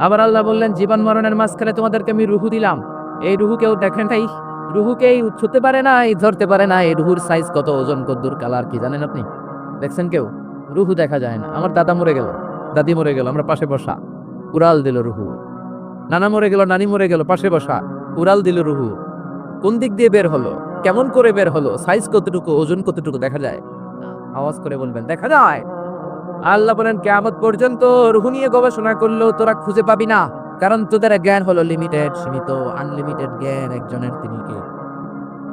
আবার আল্লাহ বললেন, জীবন মরণের মাঝখানে তোমাদেরকে আমি রুহু দিলাম। এই রুহু কেউ দেখেন নাই, রুহুকেই ছুতে পারে না, এই ধরতে পারে না। এই রুহুর সাইজ কত, ওজন কদ্দুর, কালার কি জানেন আপনি? দেখছেন কেউ? রুহু দেখা যায় না। আমার দাদা মরে গেল, দাদি মরে গেল, আমরা পাশে বসা, উড়াল দিল রুহু। নানা মরে গেল, নানি মরে গেল, পাশে বসা, উড়াল দিল রুহু। কোন দিক দিয়ে বের হলো, কেমন করে বের হলো, সাইজ কতটুকু, ওজন কতটুকু দেখা যায়? আওয়াজ করে বলবেন দেখা যায়। আল্লাহ বলেন, কিয়ামত পর্যন্ত রুহু নিয়ে গবেষণা করলেও তোরা খুঁজে পাবি না, কারণ তোদের জ্ঞান হলো লিমিটেড, সীমিত। আনলিমিটেড জ্ঞান একজনের, তিনি কে?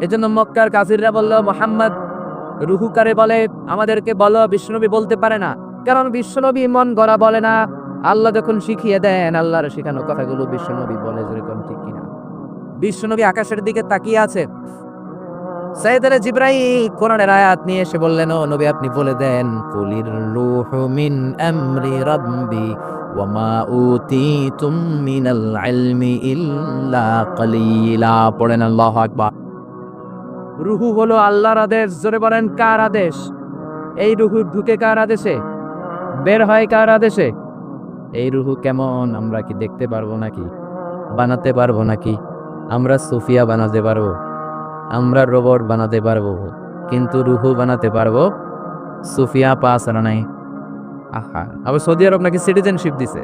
এজন্য মক্কার কাফিররা বলল, মুহাম্মদ রুহু কারে বলে আমাদেরকে বলো। বিশ্বনবী বলতে পারে না, কারণ বিশ্বনবী মন গড়া বলে না। আল্লাহ যখন শিখিয়ে দেন, আল্লাহর শেখানো কথাগুলো বিশ্বনবী বলে, যেরকম, ঠিক কিনা? বিশ্বনবী আকাশের দিকে তাকিয়ে আছে, সাইয়েদনা জিবরাইল কোরআনের আয়াত নিয়ে এসে বললেন, ও নবী আপনি বলে দেন, কুলির রূহু মিন আমরি রাব্বি ওয়া মা উতিতুম মিনাল ইলমি ইল্লা কালিলা। পড়েন আল্লাহু আকবার। রুহু হলো আল্লাহর আদেশ। জোরে বলেন, কার আদেশ? এই রুহু ঢুকে কার আদেশে, বের হয় কার আদেশে? এই রুহু কেমন, আমরা কি দেখতে পারবো নাকি? বানাতে পারবো নাকি? আমরা সুফিয়া বানাতে পারবো, আমরা রোবট বানাতে পারবো, কিন্তু রুহু বানাতে পারবো? সুফিয়া পাস আর নাই। আহা, আবার সৌদি আরব নাকি সিটিজেনশিপ দিছে,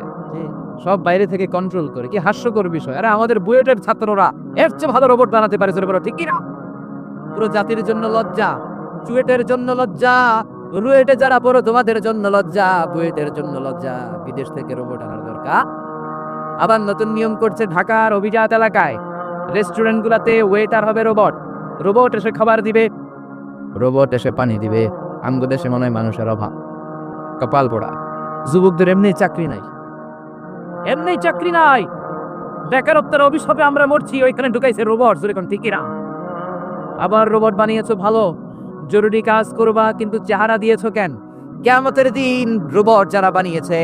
সব বাইরে থেকে কন্ট্রোল করে। কি হাস্যকর বিষয়! আরে আমাদের বুয়েটের ছাত্ররা এর চেয়ে ভালো রোবট বানাতে পারে, জোরে বলো ঠিক কিনা? পুরো জাতির জন্য লজ্জা, চুয়েটের জন্য লজ্জা, রুয়েটে যারা পড়ো তোমাদের জন্য লজ্জা, বুয়েটের জন্য লজ্জা। বিদেশ থেকে রোবট আনার দরকার। আবার নতুন নিয়ম করছে ঢাকার অভিজাত এলাকায় রেস্টুরেন্ট গুলাতে ওয়েটার হবে রোবট। রোবট এসে খাবার দিবে, রোবট এসে পানি দিবে। আমগো দেশে মনে হয় মানুষের অভাব, কপাল পোড়া। যুবকদের এমনি চাকরি নাই, এমনি চাকরি নাই, বেকারত্বের অভিশাপে আমরা মরছি, ওইখানে ঢুকাইছে রোবট, যেরকম ঠিক কিনা? আবার রোবট বানিয়েছো ভালো, জরুরি কাজ করবা, কিন্তু চেহারা দিয়েছো কেন? কিয়ামতের দিন রোবট যারা বানিয়েছে,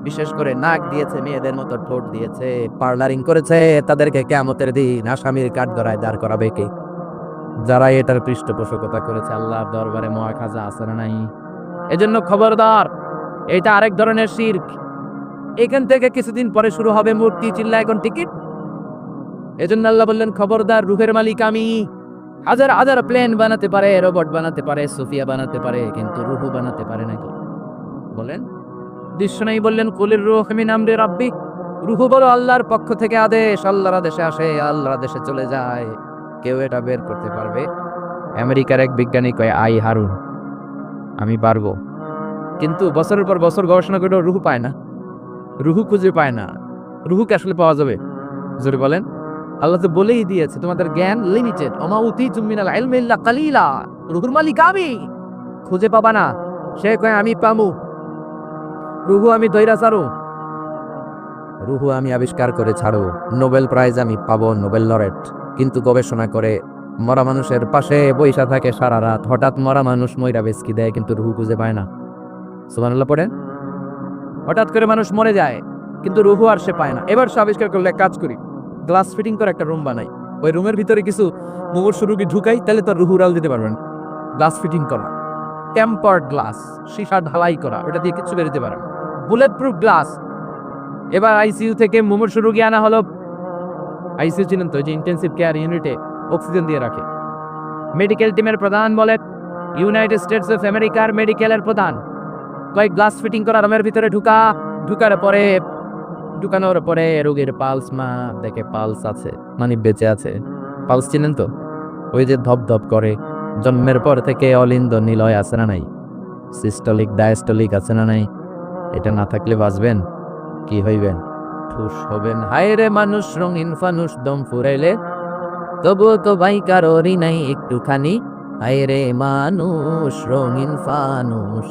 বিশেষ করে নাক দিয়েছে, মেয়েদের মতো ঠোঁট দিয়েছে, পার্লারিং করেছে, তাদেরকে কিয়ামতের দিন আসামির কাঠগড়ায় দাঁড় করাবে কে? যারা এটার পৃষ্ঠপোষকতা করেছে। আল্লাহর দরবারে মহাখাজা আছে না নাই? এজন্য খবরদার, এটা আরেক ধরনের শিরক। এখান থেকে কিছুদিন পরে শুরু হবে মূর্তি চিল্লা এখন টিকিট। এজন্য আল্লাহ বললেন, খবরদার, রুহের মালিক আমি। হাজার হাজার প্লেন বানাতে পারে, রোবট বানাতে পারে, সোফিয়া বানাতে পারে, কিন্তু রুহু বানাতে পারে নাকি? বলেন। বিষ্ণু বললেন, কুলির রূহ মিন আমরি রাব্বি, রুহু বলো আল্লাহর পক্ষ থেকে আদেশ, আল্লাহর আদেশে আসে, আল্লাহর আদেশে চলে যায়। কেউ এটা বের করতে পারবে? আমেরিকার এক বিজ্ঞানী কয়, আই হারুন, আমি পারবো। কিন্তু বছরের পর বছর গবেষণা করে রুহু পায় না, রুহু খুঁজে পায় না। রুহুকে আসলে পাওয়া যাবে? জোরে বলেন। আল্লাহ তো বলেই দিয়েছে, তোমাদের জ্ঞান লিমিটেড। ওমা উতীতুম মিনাল ইলমি ইল্লা কালিলা। রুহুর মালিক আমি, খুঁজে পাবা না। সে কয় আমি পামু, রুহু আমি দইরা ছাড়ো, রুহু আমি আবিষ্কার করে ছাড়ো, নোবেল প্রাইজ আমি পাবো, নোবেল লরেট। কিন্তু গবেষণা করে মরা মানুষের পাশে বইসা থাকে সারা রাত, হঠাৎ মরা মানুষ মইরা বেচকি দেয়, কিন্তু রুহু খুঁজে পায় না। সুবহানাল্লাহ পড়েন। হঠাৎ করে মানুষ মরে যায়, কিন্তু রুহু আর সে পায় না। এবার সে আবিষ্কার করলে, এক কাজ করি, গ্লাস ফিটিং করে একটা রুম বানাই, ওই রুমের ভিতরে কিছু মুমূর্ষু রোগী ঢুকাই, তাহলে তার রুহু উড়াল দিতে পারবেন। গ্লাস ফিটিং করা, টেম্পার্ড গ্লাস, সীসা ঢালাই করা, ওটা দিয়ে কিছু বেরোতে পারে না, বুলেট প্রুফ গ্লাস। এবার আইসিইউ থেকে মুমূর্ষু রোগী আনা হলো। আইসিইউ ছিলেন তো, যে ইন্টেন্সিভ কেয়ার ইউনিটে অক্সিজেন দিয়ে রাখে। মেডিকেল টিমের প্রধান বলে, ইউনাইটেড স্টেটস অফ আমেরিকার মেডিকেলের প্রধান, কয়েক গ্লাস ফিটিং করা রুমের ভিতরে ঢুকানোর পরে রোগীর পালস মা দেখে, পালস আছে, মানে বেঁচে আছে। পালস চিনেন তো, ওই যে ধপ ধপ করে। জন্মের পর থেকে অলিন্দ নিলয় আছে না নাই? সিস্টোলিক ডায়াস্টোলিক আছে না নাই? এটা না থাকলে বাঁচবেন? কি হইবেন? ঠুস হবেন। হায় রে মানুষ রঙিন ফানুষ, দম ফুরাইলে তবুও তো ভাই কারোরই নাই একটুখানি। হায় রে মানুষ রঙিন ফানুষ,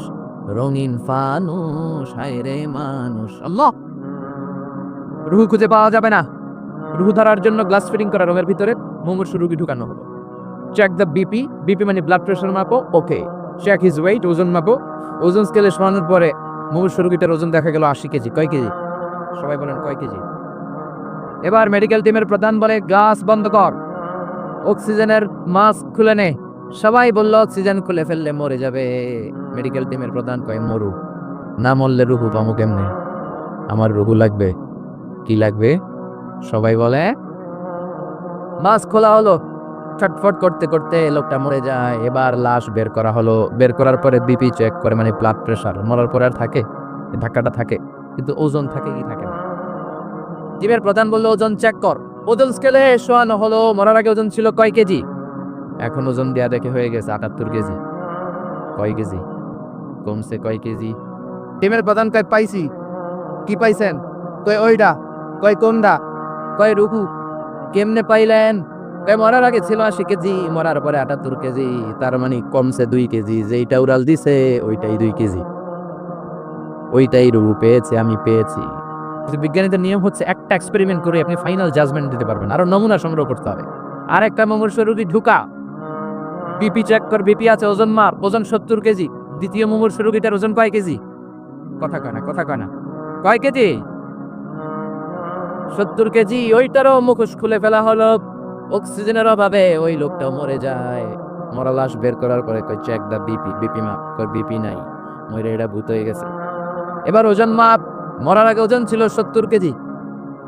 রঙিন ফানুষ, হায় রে মানুষ। আল্লাহ, রুহু খুঁজে পাওয়া যাবে না। রুহু ধরার জন্য গ্লাস ফিটিং করা রুমের ভিতরে মুমূর্ষু রোগী ঢুকানো হলো। চেক দ্য বিপি, বিপি মানে ব্লাড প্রেশার মাপো, ওকে। চেক হিজ ওয়েট, ওজন মাপো। ওজন স্কেলে শোনানোর পরে মুমূর্ষু রোগীটার ওজন দেখা গেল 80 কেজি। কয় কেজি? সবাই বলেন কয় কেজি? এবার মেডিকেল টিমের প্রধান বলে, গ্লাস বন্ধ কর, অক্সিজেনের মাস্ক খুলে নে। সবাই বলল অক্সিজেন খুলে ফেললে মরে যাবে। মেডিকেল টিমের প্রধান কয়, মরু না, মরলে রুহু পামু কেমনে? আমার রুহু লাগবে। কি লাগবে? সবাই বলে মাছ খোলা হলো। ছটফট করতে করতে লোকটা মরে যায়। এবার লাশ বের করা হলো। বের করার পরে বিপি চেক করে, মানে ব্লাড প্রেশার। মরার পরে আর থাকে? এই ধাক্কাটা থাকে, কিন্তু ওজন থাকে কি থাকে না? টিমের প্রধান বলল ওজন চেক কর। ওজন স্কেলে শোয়ানো হলো। মরার আগে ওজন ছিল কয় কেজি? এখন ওজন দেয়া দেখে হয়ে গেছে 78 কেজি। কয় কেজি কমছে? কয় কেজি? টিমের প্রধান কয় পাইছি। কি পাইছেন? কয় ওইটা। কয় কোনটা? কয় রুহু। কেমনে পাইলেন? কয় মরার আগে ছিল 80 কেজি, মরার পরে 78 কেজি। তার মানে কমছে 2 কেজি। যেইটা উড়াল দিছে ওইটাই 2 কেজি। ওইটাই রুহু পেয়েছে, আমি পেয়েছি। কিন্তু বিজ্ঞানীদের নিয়ম হচ্ছে একটা এক্সপেরিমেন্ট করে আপনি ফাইনাল জাজমেন্ট দিতে পারবেন, আরো নমুনা সংগ্রহ করতে হবে। আর একটা মুমূর্ষু রোগী ঢুকা, বিপি চেক কর, বিপি আছে, ওজন মাপ, ওজন 70 কেজি। দ্বিতীয় মুমূর্ষু রোগীটার ওজন কয় কেজি? কথা কয় না, কথা কয় না। কয় কেজি? 70 কেজি। ওইটারও মুখোশ খুলে ফেলা হলো। অক্সিজেনের অভাবে ওই লোকটাও মরে যায়। মরা লাশ বের করার পরে কই চেক দা বিপি, বিপি মাপ কর, বিপি নাই, মরে এটা ভূত হয়ে গেছে। এবার ওজন মাপ। মরার আগে ওজন ছিল 70 কেজি,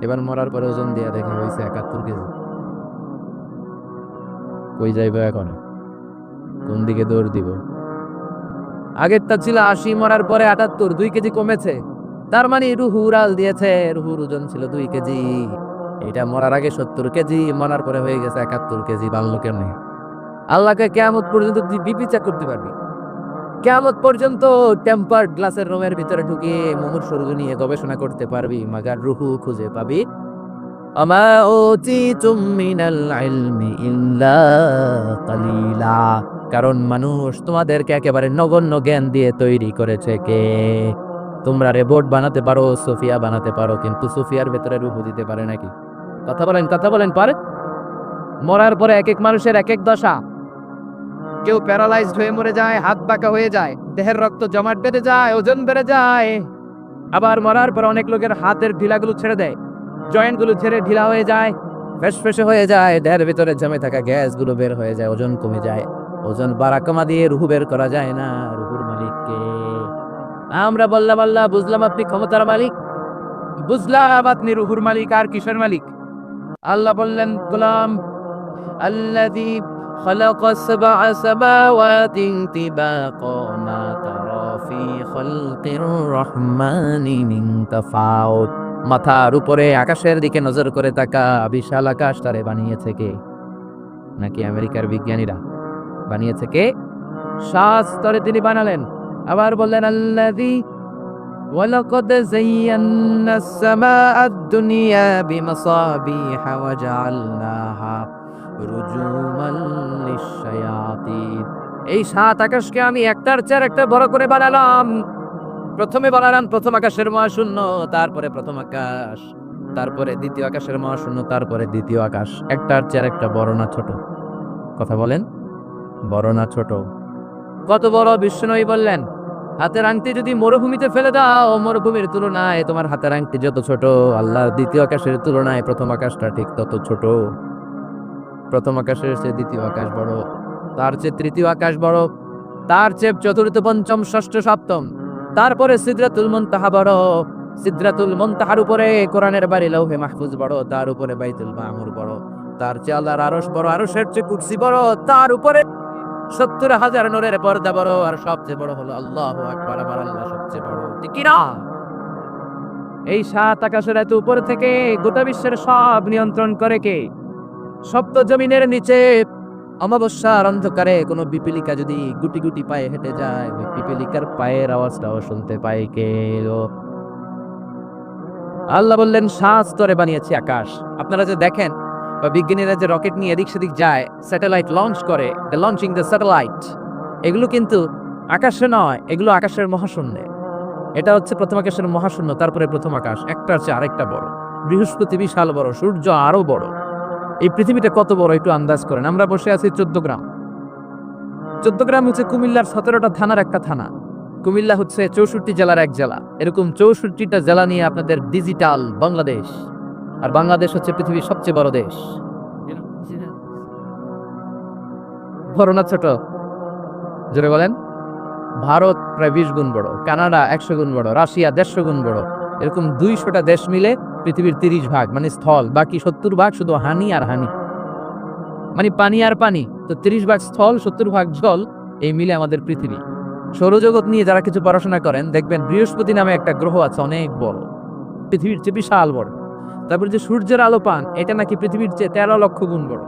এবার মরার পরে ওজন দেয়া দেখা হয়েছে 71 কেজি। কই যাইব এখন? কোন দিকে দৌড় দিব? আগেরটা ছিল 80, মরার পরে 78, 2 কেজি কমেছে। তার মানে রুহু উড়াল দিয়েছে। রুহুর ওজন ছিল 2 কেজি। এটা মরার আগে 70 কেজি, মরার পরে হয়ে গেছে 71 কেজি। বাড়লো কেমনে? আল্লাহকে কিয়ামত পর্যন্ত তুই বিপি চেক করতে পারবি। কিয়ামত পর্যন্ত টেম্পার্ড গ্লাসের রুমের ভিতরে ঢুকিয়ে মুমূর্ষু রোগী নিয়ে গবেষণা করতে পারবি, মাগার রুহু খুঁজে পাবি। আমা উতিতুম মিনাল ইলমি ইল্লা কালিলা। কারণ মানুষ তোমাদেরকে একেবারে নগণ্য জ্ঞান দিয়ে তৈরি করেছে কে? তোমরা বোর্ড বানাতে পারো, সোফিয়া বানাতে পারো, কিন্তু সোফিয়ার ভেতরে রুহু দিতে পারে নাকি? কথা বলেন, কথা বলেন, পারে? মরার পরে এক এক মানুষের এক এক দশা। কেউ প্যারালাইজড হয়ে মরে যায়, হাত বাঁকা হয়ে যায়, দেহের রক্ত জমাট বেঁধে যায়, ওজন বেড়ে যায়। আবার মরার পর অনেক লোকের হাতের ঢিলাগুলো ছেড়ে দেয়, জয়েন্ট গুলো ছেড়ে ঢিলা হয়ে যায়, ফেসফেসে হয়ে যায়, দেহের ভিতরে জমে থাকা গ্যাস গুলো বের হয়ে যায়, ওজন কমে যায়। ওজন বাড়া কমা দিয়ে রুহু বের করা যায় না। রুহুর মালিককে আমরা বললাম আল্লাহ, বুঝলাম আপনি ক্ষমতার মালিক, বুঝলাম আপনি রুহুর মালিক। আর কিসের মালিক? আল্লাহ বললেন গোলাম, আল্লাযী খালাকা সাবআ সামাওয়াতিন তিবাকা মা তারা ফি খালকির রহমানি মিন তাফাউত। মাথার উপরে আকাশের দিকে নজর করে তাকা, বিশাল আকাশ তারে বানিয়েছে কে? নাকি আমেরিকার বিজ্ঞানীরা? বানিয়েছে কে? শাস্তরে তিনি বানালেন। আবার বললেন আল্লাযী ওয়ালাকাদ যায়্যানা আস-সামাআদ দুনিয়া বিমাসাবিহা ওয়া জাআলনাহা রুজুমান লিশ-শায়াতিন। এই 7 আকাশকে আমি একটার চেয়ে একটা বড় করে বানালাম। প্রথমে বানালাম প্রথম আকাশের মহাশূন্য, তারপরে প্রথম আকাশ, তারপরে দ্বিতীয় আকাশের মহাশূন্য, তারপরে দ্বিতীয় আকাশ। একটার চেয়ে একটা বড় না ছোট? কথা বলেন, বড় না ছোট? কত বড়? বিষ্ণুই বললেন হাতের আংটি যদি মরুভূমিতে ফেলে দাও, মরুভূমির তুলনায় তোমার হাতের আংটি যত ছোট, আল্লাহর দ্বিতীয় আকাশের তুলনায় প্রথম আকাশটা ঠিক তত ছোট। প্রথম আকাশের চেয়ে দ্বিতীয় আকাশ বড়, তার চেয়ে তৃতীয় আকাশ বড়, তার চেয়ে চতুর্থ, পঞ্চম, ষষ্ঠ, সপ্তম, তারপরে সিদরাতুল মুনতাহা বড়। সিদরাতুল মুনতাহার উপরে কোরআনের বাড়ি লৌহে মাহফুজ বড়, তার উপরে বাইতুল মামুর বড়, তার চেয়ে আল্লাহর আরশ বড়, আরশের চেয়ে কুরসি বড়, তার উপরে 70,000 নূরের পর্দা বড়, আর সবচেয়ে বড় হলো আল্লাহু আকবার, আমার আল্লাহ সবচেয়ে বড়। ঠিক কি না? এই 7 আকাশের এত উপর থেকে গোটা বিশ্বের সব নিয়ন্ত্রণ করে কে? সপ্ত জমিনের নিচে অমাবস্যার অন্ধকারে কোনো পিপীলিকা যদি গুটি গুটি পায়ে হেঁটে যায়, ওই পিপীলিকার পায়ের আওয়াজটাও শুনতে পায় কে? ও আল্লাহ বললেন 7 স্তরে বানিয়েছি আকাশ। আপনারা যে দেখেন বা বিজ্ঞানীরা যে রকেট নিয়ে এদিক সেদিক যায়, স্যাটেলাইট লঞ্চ করে, দ্য লঞ্চিং দ্য স্যাটেলাইট, এগুলো কিন্তু আকাশে নয়, এগুলো আকাশের মহাশূন্যে। এটা হচ্ছে প্রথম আকাশের মহাশূন্য, তারপরে প্রথম আকাশ, একটার চেয়ে আরেকটা বড়। বৃহস্পতি বিশাল বড়, সূর্য আরো বড়। এই পৃথিবীটা কত বড় একটু আন্দাজ করেন। আমরা বসে আছি 14 গ্রাম। 14 গ্রাম হচ্ছে কুমিল্লার 17টা থানার একটা থানা। কুমিল্লা হচ্ছে 64 জেলার এক জেলা। এরকম 64টা জেলা নিয়ে আপনাদের ডিজিটাল বাংলাদেশ। আর বাংলাদেশ হচ্ছে পৃথিবীর সবচেয়ে বড় দেশ। বড় না ছোট? জোরে বলেন। ভারত প্রায় 20 গুণ বড়, কানাডা 100 গুণ বড়, রাশিয়া 150 গুণ বড়। এরকম 200টা দেশ মিলে পৃথিবীর 30 ভাগ মানে স্থল, বাকি 70 ভাগ শুধু হানি আর হানি, মানে পানি আর পানি। তো 30 ভাগ স্থল, 70 ভাগ জল, এই মিলে আমাদের পৃথিবী। সৌরজগৎ নিয়ে যারা কিছু পড়াশোনা করেন দেখবেন বৃহস্পতি নামে একটা গ্রহ আছে, অনেক বড়, পৃথিবীর চেয়ে বিশাল বড়। তারপর যে সূর্যের আলো পান, এটা নাকি পৃথিবীর চেয়ে 13 লক্ষ গুণ বড়।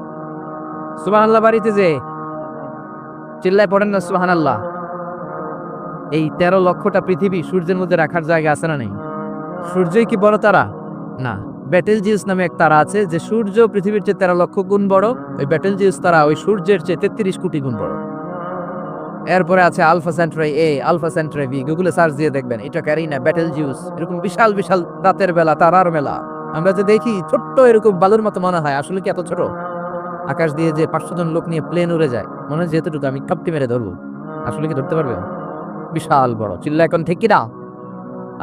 সুবহানাল্লাহ বাড়িতে যে চিল্লায় পড়েন না সুবহানাল্লাহ। এই 13 লক্ষটা পৃথিবী সূর্যের মধ্যে রাখার জায়গা আছে না নেই? সূর্যই কি বড় তারা? না। ব্যাটেলজিউস নামে এক তারা আছে, যে সূর্য পৃথিবীর চেয়ে 13 লক্ষ গুণ বড়। ওই ব্যাটেলজিউস তারা ওই সূর্যের চেয়ে 33 কোটি গুণ বড়। এরপরে আছে আলফা সেন্ট্রাই এ, আলফা সেন্ট্রাই বি, গুগলে সার্চ দিয়ে দেখবেন, এটা ক্যারিনা, ব্যাটেলজিউস, এরকম বিশাল বিশাল রাতের বেলা তারার মেলা। আমরা যে দেখি ছোট্ট এরকম বালুর মতো মনে হয়, আসলে কি এত ছোট? আকাশ দিয়ে যে 500 জন লোক নিয়ে প্লেন উড়ে যায়, মনে হয় যেহেতুটুকু আমি কাপটি মেরে ধরবো, আসলে কি ধরতে পারবে? বিশাল বড়। চিল্লা এখন ঠিক কিনা?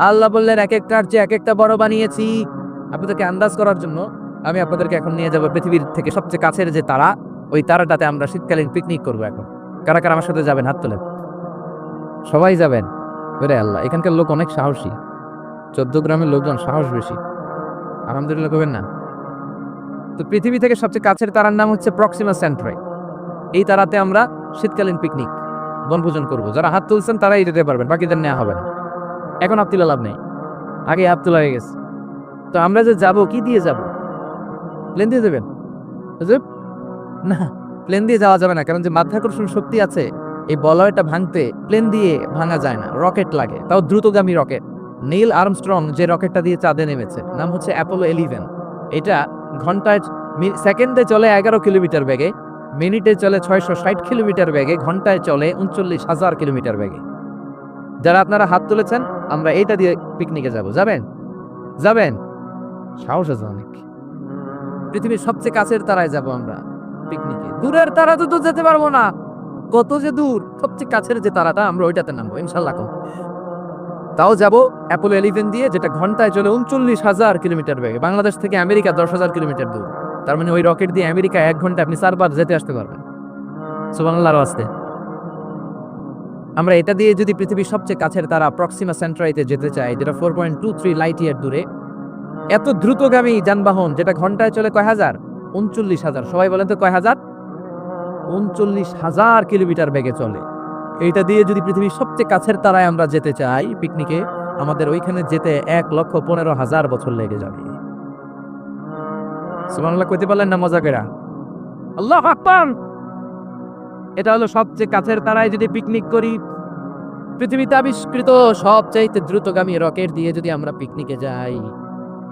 আল্লাহ বললেন এক একটার চেয়ে এক একটা বড় বানিয়েছি। আপনাদেরকে আন্দাজ করার জন্য আমি আপনাদেরকে এখন নিয়ে যাব পৃথিবীর থেকে সবচেয়ে কাছের যে তারা, ওই তারাটাতে আমরা শীতকালীন পিকনিক করবো এখন। কারা কারা আমার সাথে যাবেন? হাত তোলেন। সবাই যাবেন? ওরে আল্লাহ, এখানকার লোক অনেক সাহসী। 14 গ্রামের লোকজন সাহস বেশি। আলহামদুলিল্লাহ করবেন না? তো পৃথিবী থেকে সবচেয়ে কাছের তারার নাম হচ্ছে প্রক্সিমা সেন্ট্রাই। এই তারাতে আমরা শীতকালীন পিকনিক বনভোজন করব। যারা হাত তুলছেন তারাই যেতে পারবেন, বাকিদের নেওয়া হবে না। এখন হাত তোলা লাভ নেই, আগে হাত তোলা হয়ে গেছে। তো আমরা যে যাব, কি দিয়ে যাব? প্লেন দিয়ে যাবেন? না, প্লেন দিয়ে যাওয়া যাবে না, কারণ যে মাধ্যাকর্ষণ শক্তি আছে এই বলয়টা ভাঙতে প্লেন দিয়ে ভাঙা যায় না, রকেট লাগে, তাও দ্রুতগামী রকেট। নীল আর্মস্ট্রং যে রকেটটা দিয়ে চাঁদে নেমেছে, নাম হচ্ছে অ্যাপোলো 11। এটা ঘন্টায় সেকেন্ডে চলে 11 কিলোমিটার বেগে, মিনিটে চলে 660 কিলোমিটার বেগে, ঘন্টায় চলে 39,000 কিলোমিটার বেগে। যারা আপনারা হাত তুলেছেন, আমরা এইটা দিয়ে পিকনিকে যাব। যাবেন? যাবেন? সাহস আছে অনেক। পৃথিবীর সবচেয়ে কাছের তারায় যাব আমরা পিকনিকে। দূরের তারা তো যেতে পারবো না, কত যে দূর। সবচেয়ে কাছের যে তারাটা, আমরা ওইটাতে নামবো ইনশাল্লাহ। তাও যাব অ্যাপোলো 11 দিয়ে, যেটা ঘন্টায় চলে 39,000 কিলোমিটার বেগে। বাংলাদেশ থেকে আমেরিকা 10,000 কিলোমিটার দূর। তার মানে ওই রকেট দিয়ে আমেরিকা 1 ঘন্টা আপনি 4 বার যেতে আসতে পারবেন। সুবহানাল্লাহর ওয়াস্তে। আমরা এটা দিয়ে যদি পৃথিবীর সবচেয়ে কাছের তারা প্রক্সিমা সেন্ট্রাইতে যেতে চাই, যেটা 4.23 লাইট ইয়ার দূরে, এত দ্রুতগামী যানবাহন যেটা ঘন্টায় চলে কয় হাজার? 39,000। সবাই বলেন তো কয় হাজার? 39,000 কিলোমিটার বেগে চলে। এইটা দিয়ে যদি পৃথিবীর সবচেয়ে কাছের তারায় আমরা যেতে চাই পিকনিকে, আমাদের ওইখানে যেতে 1,15,000 বছর লেগে যাবে। সুবহানাল্লাহ কইতে পারলেন না মজা করে? আল্লাহু আকবার। এটা হলো সবচেয়ে কাছের তারায় যদি পিকনিক করি, পৃথিবীতে আবিষ্কৃত সবচাইতে দ্রুতগামী রকেট দিয়ে যদি আমরা পিকনিকে যাই,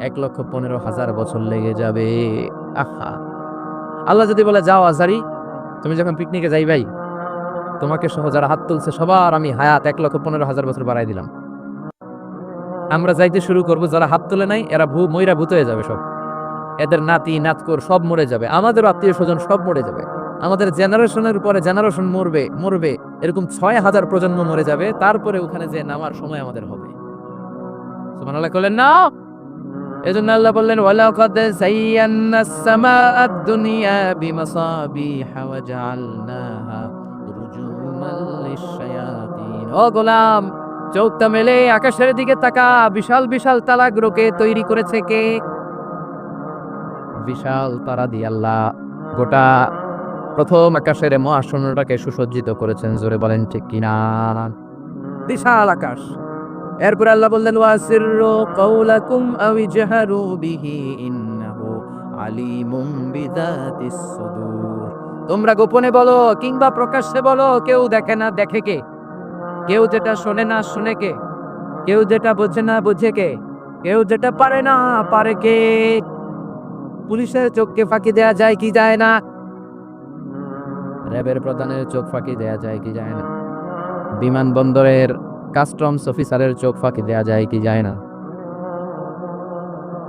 1,15,000 বছর লেগে যাবে। আহা, আল্লাহ যদি বলে যাও আজারি, তুমি যখন পিকনিকে যাই ভাই, তোমাকে সহ যারা হাত তুলছে সবার আমি হায়াত 1,15,000 বছর বাড়াই দিলাম। আমরা যাইতে শুরু করব, যারা হাত তুলে নাই এরা মইরা ভূত হয়ে যাবে সব। এদের নাতি নাতকর সব মরে যাবে, আমাদের আত্মীয় স্বজন সব মরে যাবে। আমাদের জেনারেশনের উপরে জেনারেশন মরবে, এরকম 6,000 প্রজন্ম মরে যাবে। তারপরে ওখানে যে নামার সময় আমাদের হবে। সুবহানাল্লাহ বললেন না? এজন্য আল্লাহ বললেন ওয়ালাকাদ যায়্যানাস সামাআদ দুনিয়া বিমাসাবিহা ওয়া জাআলনাহা রুজুমান লিশ-শায়াতিন। ও গোলাম, চোখটা মেলে আকাশের দিকে তাকা, বিশাল বিশাল তারাগুলোকে তৈরি করেছে কে? বিশাল তারা দিয়ে আল্লাহ গোটা প্রথম আকাশের মহাশূন্যটাকে সুসজ্জিত করেছেন। জোরে বলেন ঠিক কিনা? বিশাল আকাশ। এরপর আল্লাহ বললেন ওয়াসিররু কাওলাকুম আও ইজহারু বিহি ইন্নাহু আলিমুম বিযাতিস সুদূর। তোমরা গোপনে বলো কিংবা প্রকাশ্যে বলো, কেউ দেখে না দেখে কে? কেউ যেটা শোনে না শুনে কে? কেউ যেটা বোঝে না বুঝে কে? কেউ যেটা পারে না পারে কে? পুলিশের চোখকে ফাঁকি দেয়া যায় কি যায় না? র্যাবের প্রধানের চোখ ফাঁকি দেয়া যায় কি যায় না? বিমানবন্দরের কাস্টমস অফিসারের চোখ ফাঁকি দেয়া যায় কি যায় না?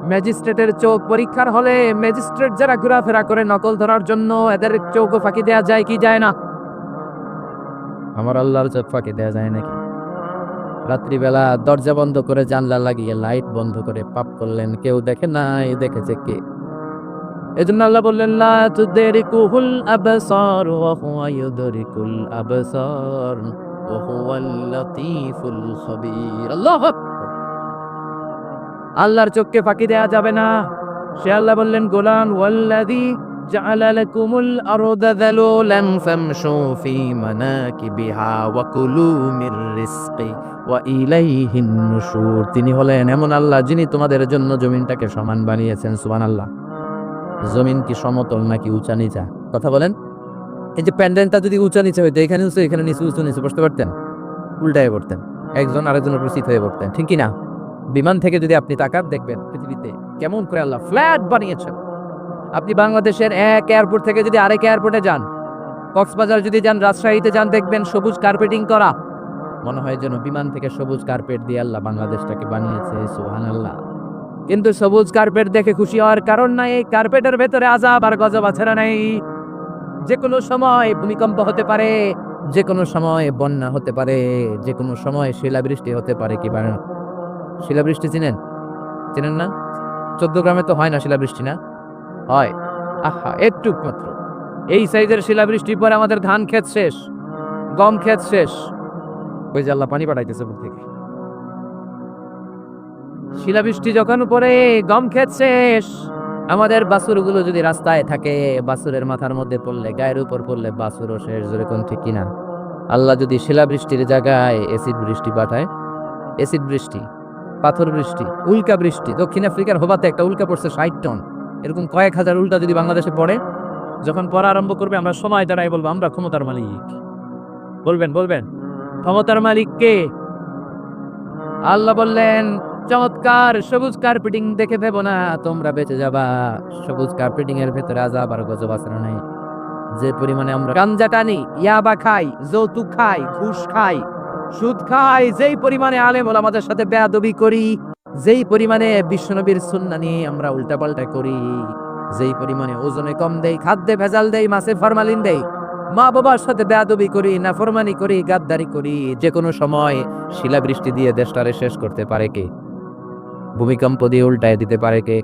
ম্যাজিস্ট্রেটের চোখ পরীক্ষার হলে ম্যাজিস্ট্রেট যারা ঘোরাফেরা করে নকল ধরার জন্য, এদের চোখও ফাঁকি দেয়া যায় কি যায় না? আমার আল্লাহর চোখ ফাঁকি দেয়া যায় নাকি? রাত্রিবেলা দরজা বন্ধ করে জানলা লাগিয়ে লাইট বন্ধ করে পাপ করলেন, কেউ দেখে নাই, দেখেছে কে? এজন্য আল্লাহ বললেন লা তুদরিকুহুল আবসার ওয়া হুয়া ইউদরিকুল আবসার ওয়া হুয়াল লাতীফুল খাবীর। আল্লাহু আকবার। আল্লাহর চোখকে ফাঁকি দেয়া যাবে না। সে আল্লাহ বললেন, গোলাম ওয়াল্লাযী জাআলা লাকুমুল আরদা যালুলান ফামশু ফি মানাকিবিহা ওয়া কুলু মির রিজকি ওয়া ইলাইহিন নুশুর। তিনি হলেন এমন আল্লাহ যিনি তোমাদের জন্য জমিনটাকে সমান বানিয়েছেন। সুবহানাল্লাহ। জমিন কি সমতল নাকি উঁচা নিচা? কথা বলেন। এই যে প্যান্ডেলটা যদি উঁচা নিচে হইতো, এখানে উঁচু এখানে নিচু, উঁচু নিচু বসতে পারতেন? উল্টায় পড়তেন, একজন আরেকজনের উপর চিত হয়ে পড়তেন, ঠিক কি না? বিমান থেকে যদি আপনি তাকান দেখবেন পৃথিবীতে কেমন করে আল্লাহ ফ্ল্যাট বানিয়েছেন। আপনি বাংলাদেশের এক এয়ারপোর্ট থেকে যদি আরেক এয়ারপোর্টে যান, কক্সবাজার যদি যান, রাজশাহীতে যান, দেখবেন সবুজ কার্পেটিং করা। মনে হয় যেন বিমান থেকে সবুজ কার্পেট দিয়ে আল্লাহ বাংলাদেশটাকে বানিয়েছে। সুবহানাল্লাহ। কিন্তু সবুজ কার্পেট দেখে খুশি হওয়ার কারণ নাই, এই কার্পেটের ভেতরে আযাব আর গজব আছে না নাই? যে কোনো সময় ভূমিকম্প হতে পারে, যে কোনো সময় বন্যা হতে পারে, যে কোনো সময় শিলাবৃষ্টি হতে পারে। কি পারে? শিলাবৃষ্টি চিনেন? চেনেন না? 14 গ্রামে তো হয় না শিলাবৃষ্টি, না হয়? আহা, একটু মাত্র এই সাইজের শিলাবৃষ্টি পরে আমাদের ধান ক্ষেত শেষ, গম ক্ষেত শেষ। ওই যে আল্লাহ পানি পাঠাইতেছে উপর থেকে। শিলাবৃষ্টি যখন পরে গম ক্ষেত শেষ, আমাদের বাছুরগুলো যদি রাস্তায় থাকে, বাছুরের মাথার মধ্যে পড়লে, গায়ের উপর পড়লে বাছুরও শেষ। জোরে কোন ঠিক কিনা? আল্লাহ যদি শিলাবৃষ্টির জায়গায় এসিড বৃষ্টি পাঠায়, এসিড বৃষ্টি, পাথর বৃষ্টি, উল্কা বৃষ্টি। দক্ষিণ আফ্রিকার হোবাতে একটা উল্কা পড়ছে 60 টন। এরকম কয়েক হাজার উল্কা যদি বাংলাদেশে পড়ে, যখন পড়া আরম্ভ করবে, আমরা সময় দাঁড়াই বলবো আমরা ক্ষমতার মালিক। বলবেন বলবেন ক্ষমতার মালিক কে? আল্লাহ বললেন, চমৎকার সবুজ কার্পেটিং দেখে ভেবো না তোমরা বেঁচে যাবা। সবুজ কার্পেটিং এর ভেতরে আযাব আর গজব আছে না নাই? যে পরিমাণে আমরা গাঞ্জা টানি, ইয়াবা খাই, যৌতুক খাই, ঘুষ খাই, সুদ খাই, যেই পরিমাণে আলেম ওলামাদের সাথে বেয়াদবি করি, যেই পরিমাণে বিশ্বনবীর সুন্নাহ নিয়ে আমরা উল্টাপাল্টা করি, যেই পরিমাণে ওজনে কম দেই, খাদ্যে ভেজাল দেই, মাছে ফরমালিন দেই, মা বাবার সাথে বেয়াদবি করি, নাফরমানি করি, গাদ্দারি করি, যে কোনো সময় শিলাবৃষ্টি দিয়ে দেশটারে শেষ করতে পারে কে? ভূমিকম্প দিয়ে উল্টায় দিতে পারে কে?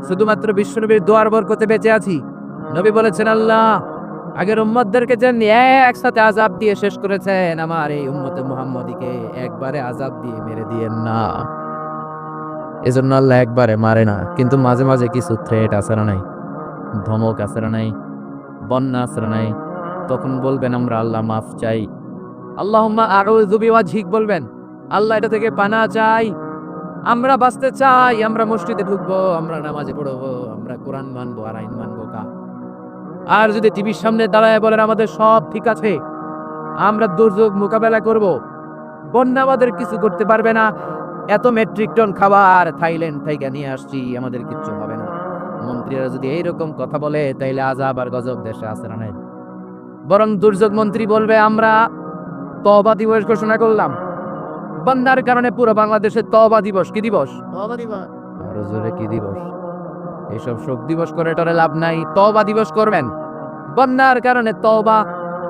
শুধুমাত্র বিশ্বনবীর দোয়ার বরকতে বেঁচে আছি। নবী বলেছেন, আল্লাহ আগের উম্মতদেরকে যেন একসাথে আযাব দিয়ে শেষ করেছেন, আমার এই উম্মতে মুহাম্মদীকে একবারে আযাব দিয়ে মেরে দিয়েন না। এজন্য আল্লাহ একবারে মারে না, কিন্তু মাঝে মাঝে কিছু থ্রেট আছে না নাই? ধমক আছে না নাই? বন্যা আছে না নাই? তখন বলবেন আমরা আল্লাহ মাফ চাই, আল্লাহুম্মা আউযু বিওয়াজহিক বলবেন, আল্লাহ এটা থেকে পানাহ চাই। আমরা বাঁচতে চাই, আমরা মসজিদে ঢুকবো, আমরা নামাজে পড়বো, আমরা কোরআন মানবো আর আইন মানবো কা। আর যদি টিভির সামনে দাঁড়ায় বলেন আমাদের সব ঠিক আছে, আমরা দুর্যোগ মোকাবেলা করব, বন্যা আমাদের কিছু করতে পারবে না, এত মেট্রিক টন খাবার থাইল্যান্ড থেকে নিয়ে আসছি, আমাদের কিচ্ছু হবে না। মন্ত্রীরা যদি এইরকম কথা বলে, তাইলে আযাব আর গজব দেশে আছে না নাই? বরং দুর্যোগ মন্ত্রী বলবে, আমরা তওবা দিবস ঘোষণা করলাম, বন্যার কারণে পুরো বাংলাদেশে তওবা দিবস। কি দিবস? তওবা দিবস। আরো জোরে কি দিবস? এইসব শোক দিবস করে টরে লাভ নাই, তওবা দিবস করবেন। বন্যার কারণে তওবা।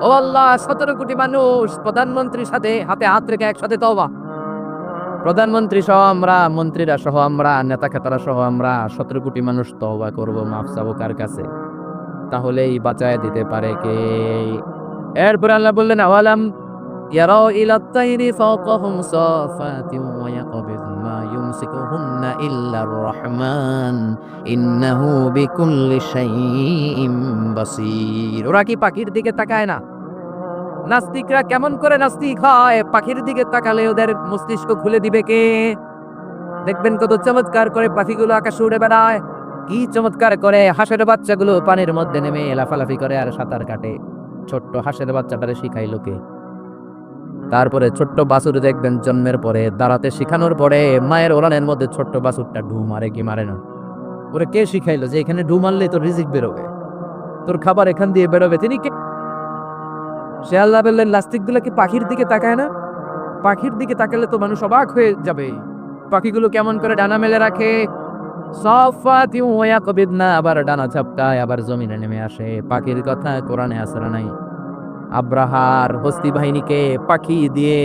ও আল্লাহ, 17 কোটি মানুষ প্রধানমন্ত্রীর সাথে হাতে হাত রেখে একসাথে তওবা। প্রধানমন্ত্রী সহ আমরা, মন্ত্রীরা সহ আমরা, নেতা খেতারা সহ আমরা 17 কোটি মানুষ তওবা করব, মাফ চাবো কার কাছে? তাহলেই বাঁচায় দিতে পারে কে? এরপর আল্লাহ বললেন, আওয়ালাম ইয়ারাউ ইলাত তাইরি ফাওকাহুম সাফাতিন ওয়া ইয়াকবিদ মা ইউমসিকুহুন্না ইল্লার রহমান ইন্নাহু বিকুল্লি শাইইন বাসীর। ওরা কি পাখির দিকে তাকায় না? নাস্তিকরা কেমন করে নাস্তিক হয়? পাখির দিকে তাকালে ওদের মস্তিষ্ক খুলে দিবে কে? দেখবেন কত চমৎকার করে পাখিগুলো আকাশে উড়ে বেড়ায়, কি চমৎকার করে হাঁসের বাচ্চাগুলো পানির মধ্যে নেমে লাফালাফি করে আর সাঁতার কাটে। ছোট্ট হাঁসের বাচ্চাটারে শিখাইলো কে? তারপরে ছোট্ট বাছুর দেখবেন জন্মের পরে দাঁড়াতে শিখানোর পরে মায়ের ওলানের মধ্যে ছোট্ট বাছুরটা ঢু মারে কি মারে না? ওরে কে শিখাইলো যে এখানে ঢু মারলে তোর রিজিক বেরোবে, তোর খাবার এখান দিয়ে বেরোবে? তিনি কে? সে আল্লাহ বললেন, নাস্তিকগুলো কি পাখির দিকে তাকায় না? পাখির দিকে তাকালে তো মানুষ অবাক হয়ে যাবে। পাখিগুলো কেমন করে ডানা মেলে রাখে, সাফাতি ওয়া ইয়াকবিদনা, আবার ডানা ঝাপটায়, আবার জমিনে নেমে আসে। পাখির কথা কোরআনে আছে না নাই? আব্রাহার হস্তি বাহিনীকে পাখি দিয়ে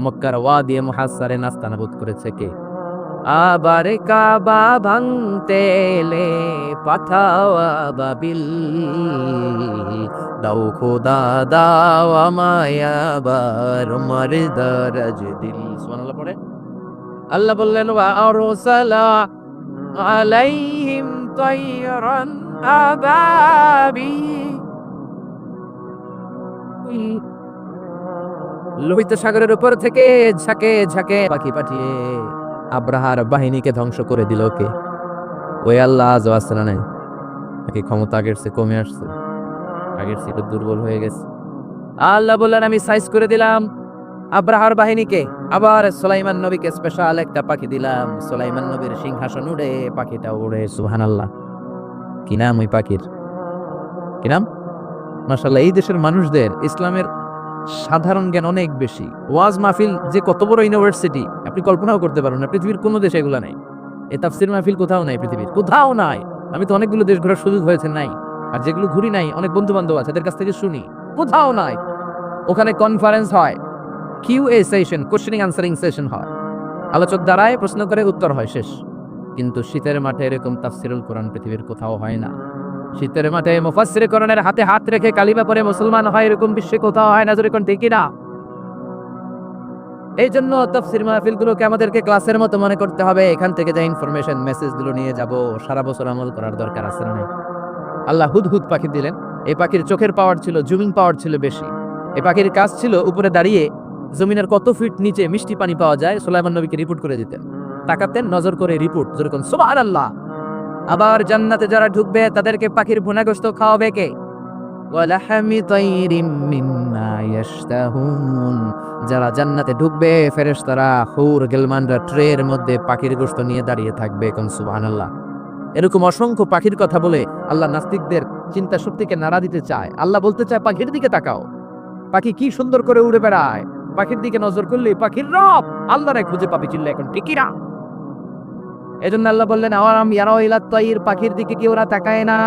মক্কার ওয়াদি মুহাসসারে নাস্তানাবুদ করেছে কে? আবার কাবা ভাঙতে এলে পাঠাও আবাবিল, দাও খোদা দাও আমায় আবার মার দারাজ দিল। সুবহানাল্লাহ পড়ে। আল্লাহ বললেন ওয়া আরসালা আলাইহিম তায়রান আবাবিল, লোহিত সাগরের উপর থেকে ঝাঁকে ঝাঁকে পাখি পাঠিয়ে আব্রাহার বাহিনীকে ধ্বংস করে দিল কে? ওই আল্লাহ আজও আছে না নাই? নাকি ক্ষমতা আগের চেয়ে কমে আসছে, আগের চেয়ে একটু দুর্বল হয়ে গেছে? আল্লাহ বললেন আমি সাইজ করে দিলাম আব্রাহার বাহিনীকে। আবার সুলাইমান নবীকে স্পেশাল একটা পাখি দিলাম, সুলাইমান নবীর সিংহাসন উড়ে পাখিটা উড়ে। সুবহানাল্লাহ। কি নাম ওই পাখির? কি নাম? মাশাআল্লাহ, এই দেশের মানুষদের ইসলামের সাধারণ জ্ঞান অনেক বেশি। ওয়াজ মাহফিল যে কত বড় ইউনিভার্সিটি আপনি কল্পনাও করতে পারবেন না। পৃথিবীর কোনো দেশে এগুলা নাই। এই তাফসির মাহফিল কোথাও নাই, পৃথিবীর কোথাও নাই। আমি তো অনেকগুলো দেশ ঘোরার সুযোগ হয়েছে, নাই। আর যেগুলো ঘুরি নাই, অনেক বন্ধু বান্ধব আছে, এদের কাছ থেকে শুনি, কোথাও নাই। ওখানে কনফারেন্স হয়, QA session, questioning answering session হয়, আলোচক দাঁড়ায়, প্রশ্ন করে, উত্তর হয়, শেষ। কিন্তু শীতের মাঠে এরকম তাফসিরুল কোরআন পৃথিবীর কোথাও হয় না। শীতের মাঠে মুফাসসিরে কোরআনের হাতে হাত রেখে কালিমা পড়ে মুসলমান হয়, এরকম বিশ্বে কোথাও হয় না। জোরে কোন ঠিক না? এই জন্য তাফসির মাহফিলগুলোকে আমাদেরকে ক্লাসের মতো মনে করতে হবে। এখান থেকে যে ইনফরমেশন মেসেজগুলো নিয়ে যাব, সারা বছর আমল করার দরকার আছে না? আল্লাহ হুদহুদ পাখি দিলেন। এই পাখির চোখের পাওয়ার ছিল, জুমিং পাওয়ার ছিল বেশি। এই পাখির কাজ ছিল উপরে দাঁড়িয়ে জমিনের কত ফিট নিচে মিষ্টি পানি পাওয়া যায় সুলাইমান নবীকে রিপোর্ট করে দিতেন। তাকাতেন, নজর করে রিপোর্ট, যেরকম সুবহানাল্লাহ। আবার জান্নাতে যারা ঢুকবে তাদেরকে পাখির ভুনাগোশত খাওয়াবে কে? ওয়ালাহামি তাইরিম মিম্মা ইয়াশতাহুন। যারা জান্নাতে ঢুকবে ফেরেশতারা, হুর গিলমানরা ট্রের মধ্যে পাখির গোশত নিয়ে দাঁড়িয়ে থাকবে। কোন সুবহানাল্লাহ। এরকম অসংখ্য পাখির কথা বলে আল্লাহ নাস্তিকদের চিন্তা শক্তিকে নাড়া দিতে চায়। আল্লাহ বলতে চায় পাখির দিকে তাকাও, পাখি কি সুন্দর করে উড়ে বেড়ায়, পাখির দিকে নজর করলে পাখির রব আল্লাহরে খুঁজে পাবি। চিল্লা এখন ঠিকই না? এজন্য আল্লাহ বললেন আওয়ারাম ইয়ারাউ ইলা তাইর, পাখির দিকে কি ওরা তাকায় না?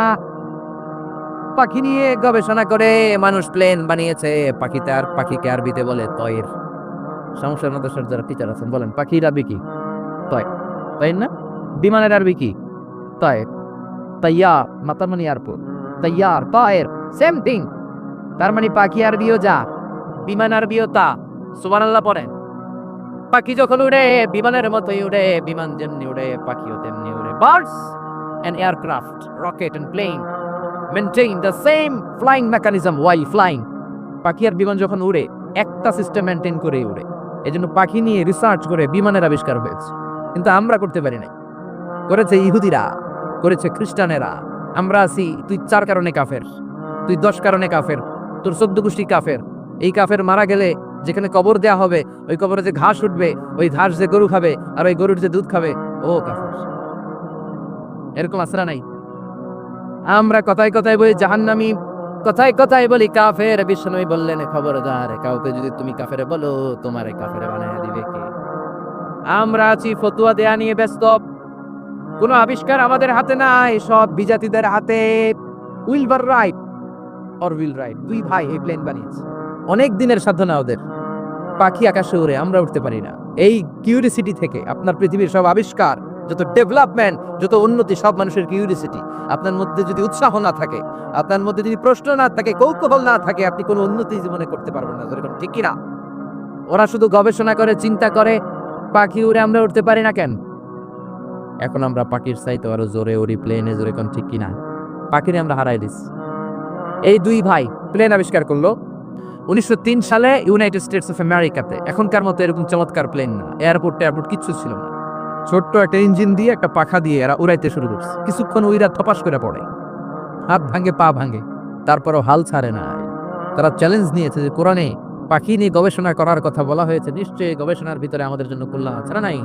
পাখি নিয়ে গবেষণা করে মানুষ প্লেন বানিয়েছে। পাখিতে আর পাখিকে আরবিতে বলে তয়ের। সমস্যার মধ্যে যারা টিচার আছেন বলেন পাখির আরবি কি? তয়, তাই না? বিমানের আরবি কি? তয়। তাইয়ার মাতার মানে এয়ারপোর্ট, তাইয়ার তয়ের সেম থিং। তার মানে পাখি আরবিও যা, বিমান আরবিও তা। সুবহানাল্লাহ পড়েন। পাখি যখন উড়ে বিমানের মতোই উড়ে, বিমান যেমনি উড়ে পাখিও তেমনি উড়ে। Birds and aircraft, rocket and plane maintain the same flying mechanism. Why flying? পাখি আর বিমান যখন উড়ে একটা সিস্টেম মেইনটেইন করে উড়ে। এজন্য পাখি নিয়ে রিসার্চ করে বিমানের আবিষ্কার হয়েছে। কিন্তু আমরা করতে পারি নাই। করেছে ইহুদিরা, করেছে খ্রিস্টানেরা। আমরা আছি তুই 4 কারণে কাফের, তুই 10 কারণে কাফের, তোর 14 গোষ্ঠী কাফের। এই কাফের মারা গেলে যেখানে কবর দেয়া হবে, ওই কবরে যে ঘাস উঠবে, ওই ঘাস যে গরু খাবে, আর ওই গরুর যে দুধ খাবে, ও কাফের। এরকম আছে না নাই? আমরা কথায় কথায় বলি জাহান্নামী, কথায় কথায় বলি কাফের। বিশ্বনবী বললেন খবরদার, কাউকে যদি তুমি কাফের বলো তোমারে কাফের বানায় দিবে কে? আমরা আছি ফতোয়া দেয়া নিয়ে ব্যস্ত। কোনো আবিষ্কার আমাদের হাতে নাই, সব বিজাতিদের হাতে। Wilbur right or will write, দুই ভাই এই প্লেন বানিয়েছে। অনেক দিনের সাধনা ওদের। পাখি আকাশে উড়ে, আমরা উঠতে পারি না। এই কিউরিসিটি থেকে আপনার পৃথিবীর সব আবিষ্কার, যত ডেভেলপমেন্ট, যত উন্নতি, সব মানুষের কিউরিসিটি। আপনার মধ্যে যদি উৎসাহ না থাকে, আপনার মধ্যে যদি প্রশ্ন না থাকে, কৌতূহল না থাকে, আপনি কোনো উন্নতি জীবনে করতে পারবেন না। যেরকম ঠিক কিনা? ওরা শুধু গবেষণা করে, চিন্তা করে, পাখি উড়ে, আমরা উঠতে পারি না কেন? এখন আমরা পাখির চাইতে আরো জোরে উড়ি, প্লেনে জোরে। কোন ঠিক কিনা? পাখিরে আমরা হারাই দিস। এই দুই ভাই প্লেন আবিষ্কার করলো 1903 সালে ইউনাইটেড স্টেটস অফ আমেরিকাতে। এখনকার মতো এরকম চমৎকার প্লেন না, এয়ারপোর্ট কিচ্ছু ছিল না। ছোট্ট একটা ইঞ্জিন দিয়ে, একটা পাখা দিয়ে এরা উড়াইতে শুরু করছে। কিছুক্ষণ উইরা থপাস করে পড়ে, হাত ভাঙে, পা ভাঙে, তারপরও হাল ছাড়ে না। তারা চ্যালেঞ্জ নিয়েছে যে কোরআনে পাখি নিয়ে গবেষণা করার কথা বলা হয়েছে, নিশ্চয়ই গবেষণার ভিতরে আমাদের জন্য কল্যাণ আছে না নাই?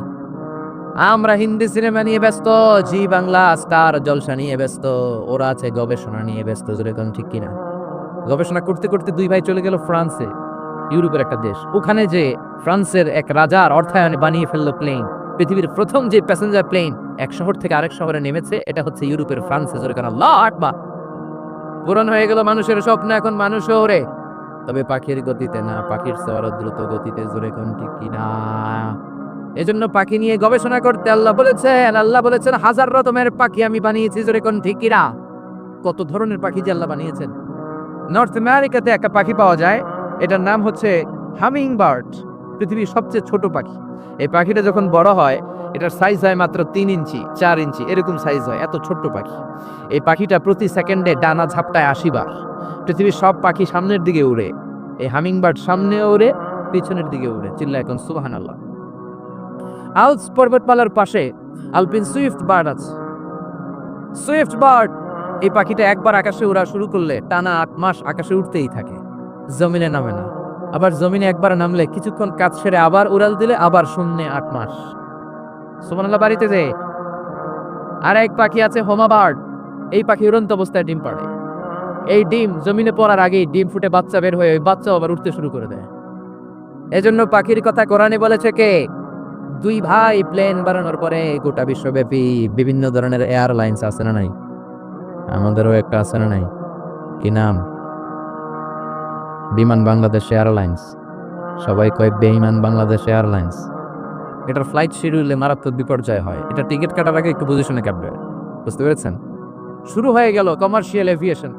আমরা হিন্দি সিনেমা নিয়ে ব্যস্ত, জি বাংলা স্টার জলসা নিয়ে ব্যস্ত, ওরা আছে গবেষণা নিয়ে ব্যস্ত। যেরকম ঠিক কিনা? গবেষণা করতে করতে দুই ভাই চলে গেল ফ্রান্সে, ইউরোপের একটা দেশ। ওখানে যে ফ্রান্সের এক রাজার অর্থায়নে বানিয়ে ফেললো প্লেন। পৃথিবীর প্রথম যে প্যাসেঞ্জার প্লেন এক শহর থেকে আরেক শহরে নেমেছে, এটা হচ্ছে ইউরোপের ফ্রান্সে। যেরকম আল্লাহু আকবার। পূরণ হয়ে গেল মানুষের স্বপ্ন, এখন মানুষও ওড়ে, তবে পাখির গতিতে না, পাখির চেয়ে আরো দ্রুত গতিতে। জোরে কোন ঠিক কিনা? এজন্য পাখি নিয়ে গবেষণা করতে আল্লাহ বলেছেন হাজার রকমের পাখি আমি বানিয়েছি। জোরে কোন ঠিক কিনা? কত ধরনের পাখি যে আল্লাহ বানিয়েছেন। নর্থ আমেরিকাতে একটা পাখি পাওয়া যায়, এটার নাম হচ্ছে হামিং বার্ড। পৃথিবীর সবচেয়ে ছোট পাখি। এই পাখিটা যখন বড় হয় এটার সাইজ হয় মাত্র 3 ইঞ্চি 4 ইঞ্চি এরকম সাইজ হয়, এত ছোট্ট পাখি। এই পাখিটা প্রতি সেকেন্ডে ডানা ঝাপটায় 80 বার। পৃথিবীর সব পাখি সামনের দিকে উড়ে, এই হামিংবার্ড সামনে উড়ে, পিছনের দিকে উড়ে। চিল্লা এখন সুবহানাল্লাহ। আল্পস পর্বতমালার পাশে আলপিন সুইফট বার্ড আছে। সুইফট বার্ড এই পাখিটা একবার আকাশে উড়া শুরু করলে টানা 8 মাস আকাশে উঠতেই থাকে, জমিনে নামে না। আবার জমিনে একবার নামলে কিছুক্ষণ কাজ সেরে আবার উড়াল দিলে আবার শূন্যে 8 মাস। সুবহানাল্লাহ। বাড়িতে যে আর এক পাখি আছে হোমা বার্ড, এই পাখি উড়ন্ত অবস্থায় ডিম পাড়ে। এই ডিম জমিনে পড়ার আগেই ডিম ফুটে বাচ্চা বের হয়ে ওই বাচ্চাও আবার উঠতে শুরু করে দেয়। এজন্য পাখির কথা কোরআনে বলেছে কে? দুই ভাই প্লেন বানানোর পরে গোটা বিশ্বব্যাপী বিভিন্ন ধরনের এয়ারলাইন্স আছে না নাই? আমাদেরও একটা আছে না নাই? কি নাম? বিমান বাংলাদেশ এয়ারলাইন্স। সবাই কয় বেঈমান বাংলাদেশ এয়ারলাইন্স। এটার ফ্লাইট শিডিউলে মারাত্মক বিপর্যয় হয়। এটা টিকিট কাটার আগে একটু পজিশনে কাটবে, বুঝতে পেরেছেন? শুরু হয়ে গেল কমার্শিয়াল এভিয়েশন।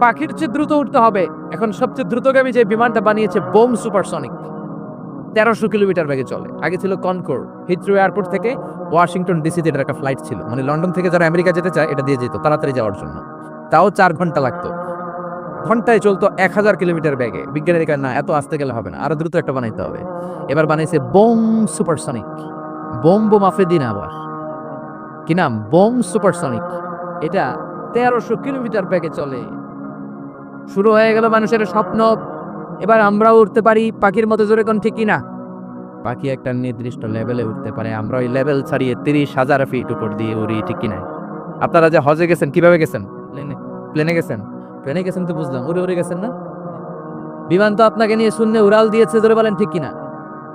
পাখির চেয়ে দ্রুত উঠতে হবে। এখন সবচেয়ে দ্রুতগামী যে বিমানটা বানিয়েছে বোম সুপারসনিক, 1300 কিলোমিটার বেগে চলে। আগে ছিল কনকোর্ড। হিথ্রো এয়ারপোর্ট থেকে ওয়াশিংটন ডিসিতে এটার একটা ফ্লাইট ছিল, মানে লন্ডন থেকে যারা আমেরিকা যেতে চায় এটা দিয়ে যেত তাড়াতাড়ি যাওয়ার জন্য। তাও 4 ঘন্টা লাগতো। ঘন্টায় চলতো 1000 কিলোমিটার বেগে। বিজ্ঞানীরা কয় না, এত আস্তে গেলে হবে না, আরো দ্রুত একটা বানাইতে হবে। এবার বানাইছে বোম সুপারসনিক। বোম আফ্রিদি না, আবার কি নাম? Bomb supersonic. এটা 1300 কিলোমিটার বেগে চলে। শুরু হয়ে গেল মানুষের স্বপ্ন, এবার আমরাও উঠতে পারি পাখির মতো জোরে। কোন ঠিক কিনা? পাখি একটা নির্দিষ্ট লেভেলে উঠতে পারে, আমরা ওই লেভেল ছাড়িয়ে 30,000 ফিট উপর দিয়ে উড়ি, ঠিক কিনা? আপনারা যে হজে গেছেন কিভাবে গেছেন? প্লেনে গেছেন? প্লেনে গেছেন তো বুঝলাম, উড়ে উড়ে গেছেন না? বিমান তো আপনাকে নিয়ে শূন্যে উড়াল দিয়েছে, জোরে বলেন ঠিক কিনা?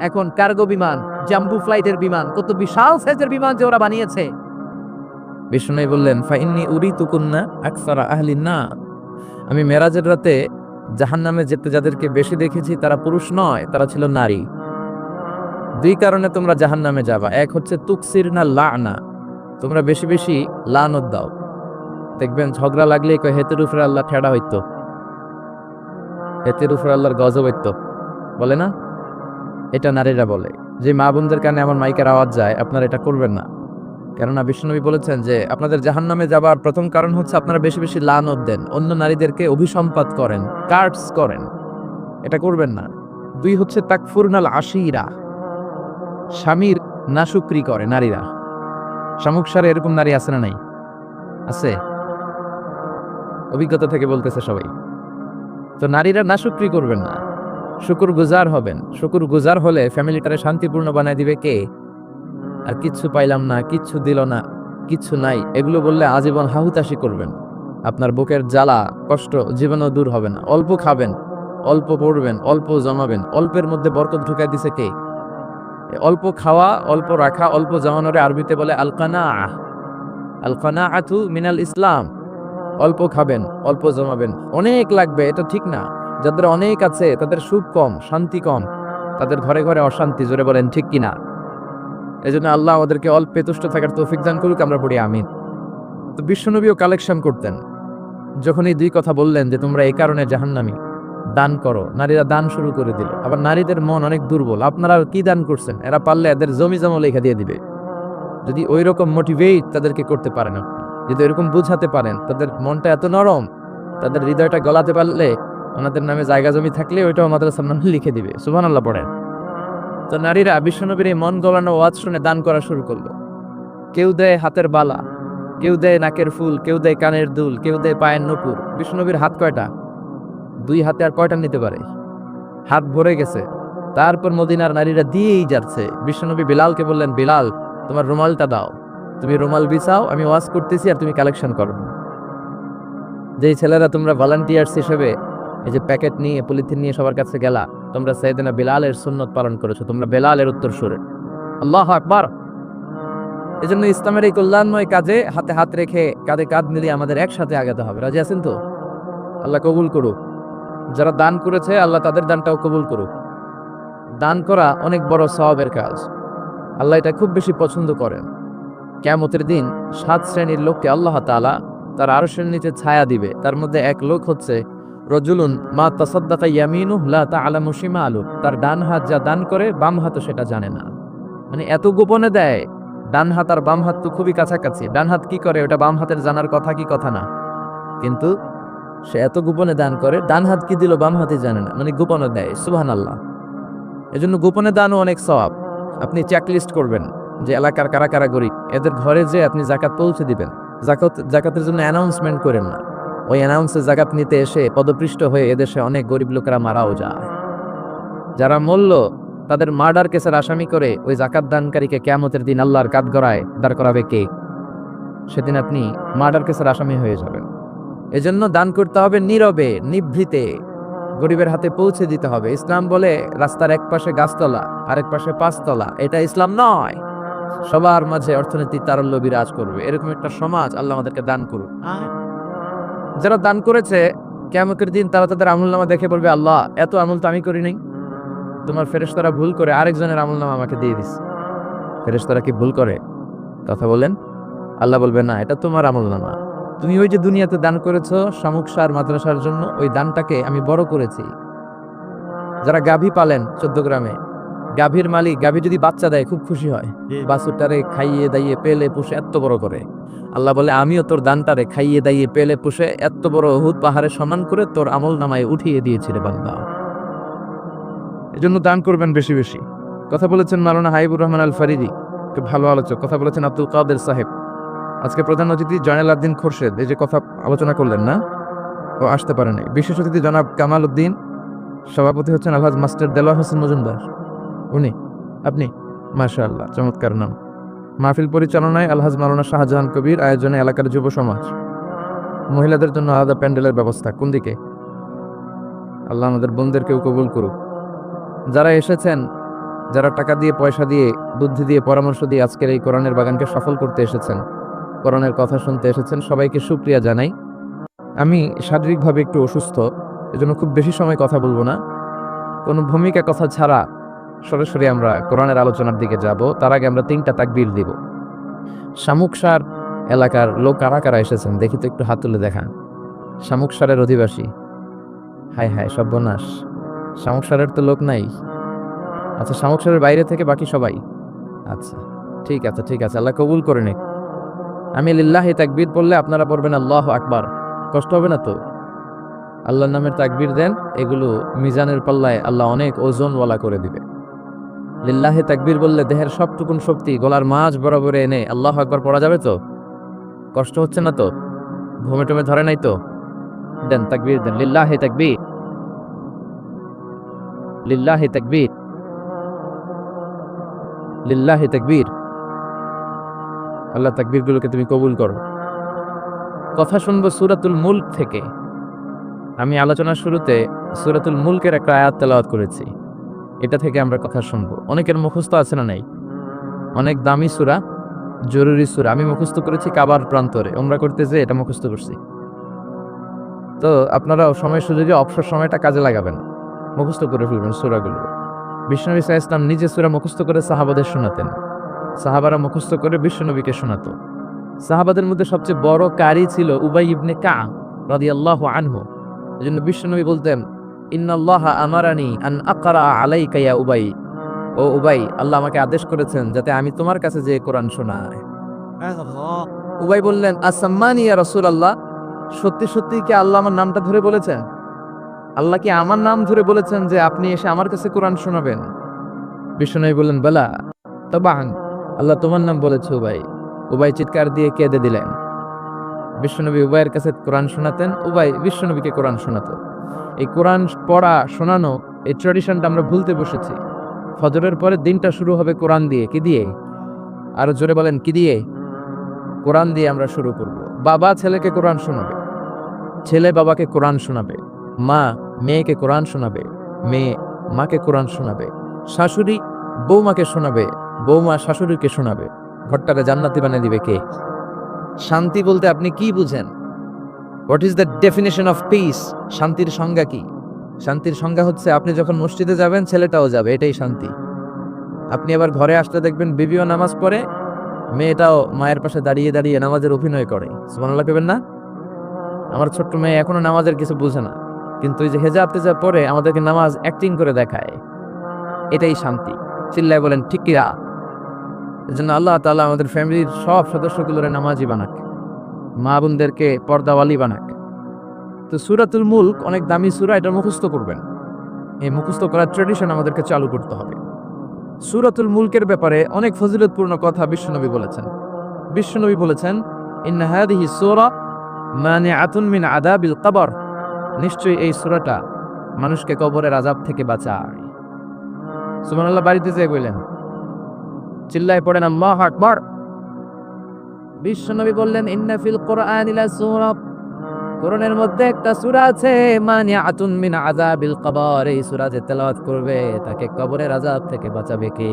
এখন কার্গো বিমান, জাম্বু ফ্লাইটের বিমান, কত বিশাল সাইজের বিমান যে ওরা বানিয়েছে। বিষ্ণু বললেন ফাইন্নি উরিতু কুন্না আকসারা আহলিন নার। আমি মেরাজের রাতে জাহান্নামে যেতে যাদেরকে বেশি দেখেছি তারা পুরুষ নয়, তারা ছিল নারী। 2 কারণে তোমরা জাহান্নামে যাবা। এক হচ্ছে তুকসির না লানা, তোমরা বেশি বেশি লানত দাও। দেখবেন ঝগড়া লাগলেই কয় হেতের উপরে আল্লাহ ঠেড়া হইতো, হেতের উপরে আল্লাহর গজব হইতো, বলে না? এটা নারীরা বলে। যে মা বোনদের কানে এমন মাইকের আওয়াজ যায়, আপনারা এটা করবেন না। কেননা বিষ্ণুনবী বলেছেন যে আপনাদের জাহান্নামে যাবার প্রথম কারণ হচ্ছে আপনারা বেশি বেশি লানত দেন, অন্য নারীদেরকে অভিসম্পাত করেন, কার্ডস করেন। এটা করবেন না। 2 হচ্ছে তাকফুরনাল আশিরা, স্বামীর নাশুকরি করে নারীরা। শামুকসারে এরকম নারী আছে না নাই? আছে, অভিজ্ঞতা থেকে বলতেছে সবাই। তো নারীরা নাশুকরি করবেন না, শুকুর গুজার হবেন। শুকুর গুজার হলে ফ্যামিলিটারে শান্তিপূর্ণ বানায় দিবে কে? আর কিচ্ছু পাইলাম না, কিচ্ছু দিল না, কিচ্ছু নাই, এগুলো বললে আজীবন হাহুতাশি করবেন। আপনার বুকের জ্বালা কষ্ট জীবনেও দূর হবে না। অল্প খাবেন, অল্প পড়বেন, অল্প জমাবেন। অল্পের মধ্যে বরকত ঢুকাই দিছে কে? অল্প খাওয়া, অল্প রাখা, অল্প জমানোরে আরবিতে বলে আল-কানাআহ। আল-কানাআতু মিনাল ইসলাম। অল্প খাবেন, অল্প জমাবেন। অনেক লাগবে এটা ঠিক না। যাদের অনেক আছে তাদের সুখ কম, শান্তি কম, তাদের ঘরে ঘরে অশান্তি, জোরে বলেন ঠিক কিনা? এজন্য আল্লাহ আমাদেরকে অল্পে তুষ্ট থাকার তৌফিক দান করুক, আমরা পড়ি আমিন। তো বিশ্বনবীও কালেকশন করতেন। যখন এই 2 কথা বললেন যে তোমরা এই কারণে জাহান্নামী, দান করো, নারীরা দান শুরু করে দিল। আবার নারীদের মন অনেক দুর্বল, আপনারা কি দান করছেন? এরা পারলে এদের জমি জমা লেখা দিয়ে দিবে। যদি ওই রকম মোটিভেট তাদেরকে করতে পারেন, যদি এরকম বুঝাতে পারেন, তাদের মনটা এত নরম, তাদের হৃদয়টা গলাতে পারলে, ওনাদের নামে জায়গা জমি থাকলে ওইটাও মাদ্রাসার নামে লিখে দিবে। সুবহানাল্লাহ পড়েন। তো নারীরা বিশ্বনবীর এই মন গলানো ওয়াজ শুনে দান করা শুরু করলো। কেউ দেয় হাতের বালা, কেউ দেয় নাকের ফুল, কেউ দেয় কানের দুল, কেউ দেয় পায়ের নূপুর। বিশ্বনবীর হাত কয়টা? 2 হাতে আর কয়টা নিতে পারে? হাত ভরে গেছে। তারপর মদিনার নারীরা দিয়েই যাচ্ছে। বিশ্বনবী বিলালকে বললেন, বিলাল তোমার রুমালটা দাও, তুমি রুমাল বিছাও, আমি ওয়াজ করতেছি আর তুমি কালেকশন করো। যেই ছেলেরা তোমরা ভলান্টিয়ার্স হিসেবে এই যে প্যাকেট নিয়ে পলিথিন নিয়ে সবার কাছে গেলা, তোমরা সাইয়েদনা বিলালের সুন্নত পালন করেছো, তোমরা বিলালের উত্তরসূরি। আল্লাহু আকবার। এজন্য ইসলামের এই কল্যাণময় কাজে হাতে হাত রেখে কাঁধে কাঁধ মিলিয়ে আমাদের একসাথে আগাতে হবে। রাজি আছেন তো? আল্লাহ কবুল করুক। যারা দান করেছে আল্লাহ তাদের দানটাও কবুল করুক। দান করা অনেক বড় সওয়াবের কাজ, আল্লাহ এটা খুব বেশি পছন্দ করেন। কিয়ামতের দিন 7 শ্রেণীর লোককে আল্লাহ তাআলা তার আরশের নিচে ছায়া দিবে। তার মধ্যে এক লোক হচ্ছে রজুলুন মা তাসাদ্দাকা ইয়ামিনুহু লা তা'লামু শিমালুহু, তার ডান হাত যা দান করে বাম হাতও সেটা জানে না। মানে এত গোপনে দেয়, ডান হাত আর বাম হাত তো খুবই কাছাকাছি, ডান হাত কি করে ওটা বাম হাতের জানার কথা কি কথা না, কিন্তু সে এত গোপনে দান করে, ডান হাত কি দিল বাম হাতে জানে না, মানে গোপনে দেয়। সুবহানাল্লাহ। এজন্য গোপনে দানও অনেক সওয়াব। আপনি চেকলিস্ট করবেন যে এলাকার কারা কারা গরিব, এদের ঘরে যে আপনি যাকাত পৌঁছে দিবেন। জাকাতের জন্য অ্যানাউন্সমেন্ট করেন না, ওই অ্যানাউন্সে জাকাত নিতে এসে পদপৃষ্ট হয়ে এদেশে অনেক গরিব লোকেরা মারাও যায়। যারা মরল তাদের মার্ডার কেসের আসামি করে ওই জাকাত দানকারীকে কিয়ামতের দিন আল্লাহর কাঠগড়ায় দাঁড় করাবে কে? সেদিন আপনি মার্ডার কেসের আসামি হয়ে যাবেন। এজন্য দান করতে হবে নীরবে, নিভৃতে, গরিবের হাতে পৌঁছে দিতে হবে। ইসলাম বলে রাস্তার এক পাশে গাছতলা আরেক পাশে পাঁচতলা, এটা ইসলাম নয়। সবার মাঝে অর্থনৈতিক তারল্য বিরাজ করবে, এরকম একটা সমাজ আল্লাহ আমাদেরকে দান করুন। যারা দান করেছে কিয়ামতের দিন তারা তাদের আমলনামা দেখে বলবে, আল্লাহ এত আমল তো আমি করি নাই, তোমার ফেরেশতারা ভুল করে আরেকজনের আমলনামা আমাকে দিয়ে দিস। ফেরেশতারা কি ভুল করে? কথা বলেন। আল্লাহ বলবে, না এটা তোমার আমলনামা, তুমি ওই যে দুনিয়াতে দান করেছো শামুকসার মাদ্রাসার জন্য, ওই দানটাকে আমি বড় করেছি। যারা গাভী পালেন 14 গ্রামে, গাভীর মালিক গাভী যদি বাচ্চা দেয় খুব খুশি হয়, বাছুরটারে খাইয়ে দাইয়ে পেলে পুষে এত বড় করে। আল্লাহ বলে, আমিও তোর দানটারে খাইয়ে দাইয়ে পেলে পুষে এত বড় উহুদ পাহাড়ে সমান করে তোর আমল নামায় উঠিয়ে দিয়েছি রে বান্দা। এজন্য দান করবেন বেশি বেশি। কথা বলেছেন মাওলানা হাবিবুর রহমান আল ফারিদি, খুব ভালো আলোচক। কথা বলেছেন আব্দুল কাদের সাহেব। আজকে প্রধান অতিথি জয়নাল আবদিন খোরশেদ, এই যে কথা আলোচনা করলেন না, ও আসতে পারে নাই। বিশেষ অতিথি জনাব কামাল উদ্দিন, সভাপতি হচ্ছেন আলহাজ মাস্টার দেলোয়ার হোসেন মজুমদার, উনি আপনি, মাশাআল্লাহ চমৎকার নাম। মাহফিল পরিচালনায় আলহাজ মাওলানা শাহজাহান কবির, আয়োজনে এলাকার যুব সমাজ। মহিলাদের জন্য আলাদা প্যান্ডেলের ব্যবস্থা। কোন দিকে? আল্লাহ আমাদের বোনদেরকেও কবুল করুক। যারা এসেছেন, যারা টাকা দিয়ে, পয়সা দিয়ে, বুদ্ধি দিয়ে, পরামর্শ দিয়ে আজকের এই কোরআনের বাগানকে সফল করতে এসেছেন, কোরআনের কথা শুনতে এসেছেন, সবাইকে শুকরিয়া জানাই। আমি শারীরিকভাবে একটু অসুস্থ, এজন্য খুব বেশি সময় কথা বলবো না। কোনো ভূমিকা কথা ছাড়া সরাসরি আমরা কোরআনের আলোচনার দিকে যাব। তার আগে আমরা 3টা তাকবীর দিব। শামুকসার এলাকার লোক কারা কারা এসেছেন দেখি তো, একটু হাত তুলে দেখান। শামুকসারের অধিবাসী? হায় হায় সর্বনাশ, শামুকসারের তো লোক নাই। আচ্ছা, শামুকসারের বাইরে থেকে বাকি সবাই? আচ্ছা ঠিক আছে, ঠিক আছে, আল্লাহ কবুল করে নিক। আমি লিল্লাহি তাকবীর পড়লে আপনারা পড়বেন আল্লাহু আকবার, কষ্ট হবে না তো? আল্লাহর নামের তাকবীর দেন, এগুলো মিজানের পাল্লায় আল্লাহ অনেক ওজনওয়ালা করে দিবে। লিল্লাহি তাকবীর বললে দেহের সবটুকুন শক্তি গলার মাঝ বরাবরে এনে আল্লাহু আকবার পড়া যাবে তো? কষ্ট হচ্ছে না তো? ঘুমে টুমে ধরে নাই তো? দেন তাকবীর দেন, লিল্লাহি তাকবীর, লিল্লাহি তাকবীর, লিল্লাহি তাকবীর। আল্লাহ তাকবীরগুলোকে তুমি কবুল করো। কথা শুনবো সূরাতুল মুলক থেকে। আমি আলোচনার শুরুতে সূরাতুল মুলকের একটা আয়াত তেলাওয়াত করেছি, এটা থেকে আমরা কথা শুনবো। অনেকের মুখস্থ আছে না নাই? অনেক দামি সূরা, জরুরি সূরা। আমি মুখস্থ করেছি কাবার প্রান্তরে উমরা করতে যেয়ে, এটা মুখস্থ করছি। তো আপনারাও সময় সুযোগে অবসর সময়টা কাজে লাগাবেন, মুখস্থ করে ফেলবেন সূরাগুলো। বিশ্বনবী সাল্লাল্লাহু আলাইহি ওয়াসাল্লাম নিজে সূরা মুখস্থ করে সাহাবাদের শোনাতেন, সাহাবারা মুখস্থ করে বিশ্বনবীকে শোনাতো। সাহাবাদের মধ্যে সবচেয়ে বড় কারি ছিল উবাই ইবনে কাব রাদিয়াল্লাহু আনহু। এজন্য বিশ্বনবী বলতেন, ইন্নাল্লাহা আমারানি আন আকরা আলাইকা ইয়া উবাই, ও উবাই, আল্লাহ আমাকে আদেশ করেছেন যাতে আমি তোমার কাছে যে কোরআন শোনাই। উবাই বললেন, আসাম্মানি ইয়া রাসূলুল্লাহ, সত্যি সত্যি কি আল্লাহ আমার নামটা ধরে বলেছেন? আল্লাহ কি আমার নাম ধরে বলেছেন যে আপনি এসে আমার কাছে কোরআন শোনাবেন? বিশ্বনবী বললেন, বালা তাবান, আল্লাহ তোমার নাম বলেছে উবাই। উবাই চিৎকার দিয়ে কেঁদে দিলেন। বিশ্বনবী উবাইয়ের কাছে কোরআন শোনাতেন, উবাই বিশ্বনবীকে কোরআন শোনাতো। এই কোরআন পড়া শোনানো, এই ট্র্যাডিশনটা আমরা ভুলতে বসেছি। ফজরের পরে দিনটা শুরু হবে কোরআন দিয়ে। কি দিয়ে? আরো জোরে বলেন, কি দিয়ে? কোরআন দিয়ে আমরা শুরু করব। বাবা ছেলেকে কোরআন শোনাবে, ছেলে বাবাকে কোরআন শোনাবে, মা মেয়েকে কোরআন শোনাবে, মেয়ে মাকে কোরআন শোনাবে, শাশুড়ি বৌমাকে শোনাবে, বৌমা শাশুড়িকে শোনাবে। ঘরটাকে জান্নাতি বানিয়ে দিবে কে? শান্তি বলতে আপনি কি বুঝেন? What is the definition of piece? শান্তির সংজ্ঞা কি? শান্তির সংজ্ঞা হচ্ছে আপনি যখন মসজিদে যাবেন ছেলেটাও যাবে, এটাই শান্তি। আপনি আবার ঘরে আসলে দেখবেন বিবিও নামাজ পড়ে, মেয়েটাও মায়ের পাশে দাঁড়িয়ে দাঁড়িয়ে নামাজের অভিনয় করে। সুবহানাল্লাহ কইবেন না? আমার ছোট্ট মেয়ে এখনো নামাজের কিছু বুঝে না, কিন্তু এই যে হেজাব তেজাব পরে আমাদেরকে নামাজ অ্যাক্টিং করে দেখায়, এটাই শান্তি। চিল্লায় বলেন ঠিক কিরা? এজন্য আল্লাহ তাআলা আমাদের ফ্যামিলির সব সদস্যগুলোরে নামাজি বানাক, মা বোনদেরকে পর্দাওয়ালি বানাক। তো সূরাতুল মুলক অনেক দামি সূরা, এটা মুখস্থ করবেন। এই মুখস্থ করার ট্র্যাডিশন আমাদেরকে চালু করতে হবে। সূরাতুল মুলকের ব্যাপারে অনেক ফজিলতপূর্ণ কথা বিশ্বনবী বলেছেন। বিশ্বনবী বলেছেন, ইন্না হাদিহি সূরা মানিআতুন মিন আযাবিল কবর, নিশ্চয়ই এই সূরাটা মানুষকে কবরের আযাব থেকে বাঁচায়। সুবহানাল্লাহ বাড়িতে যেয়ে বললেন, চিল্লায় পড়েন আল্লাহু আকবার। বিশ্বনবী বললেন, ইন্না ফিল কুরআনি লাসূরা, কোরআনের মধ্যে একটা সূরা আছে মানিআতুন মিন আযাবিল কবর, এই সূরা যে তেলাওয়াত করবে তাকে কবরের আযাব থেকে বাঁচাবে কে?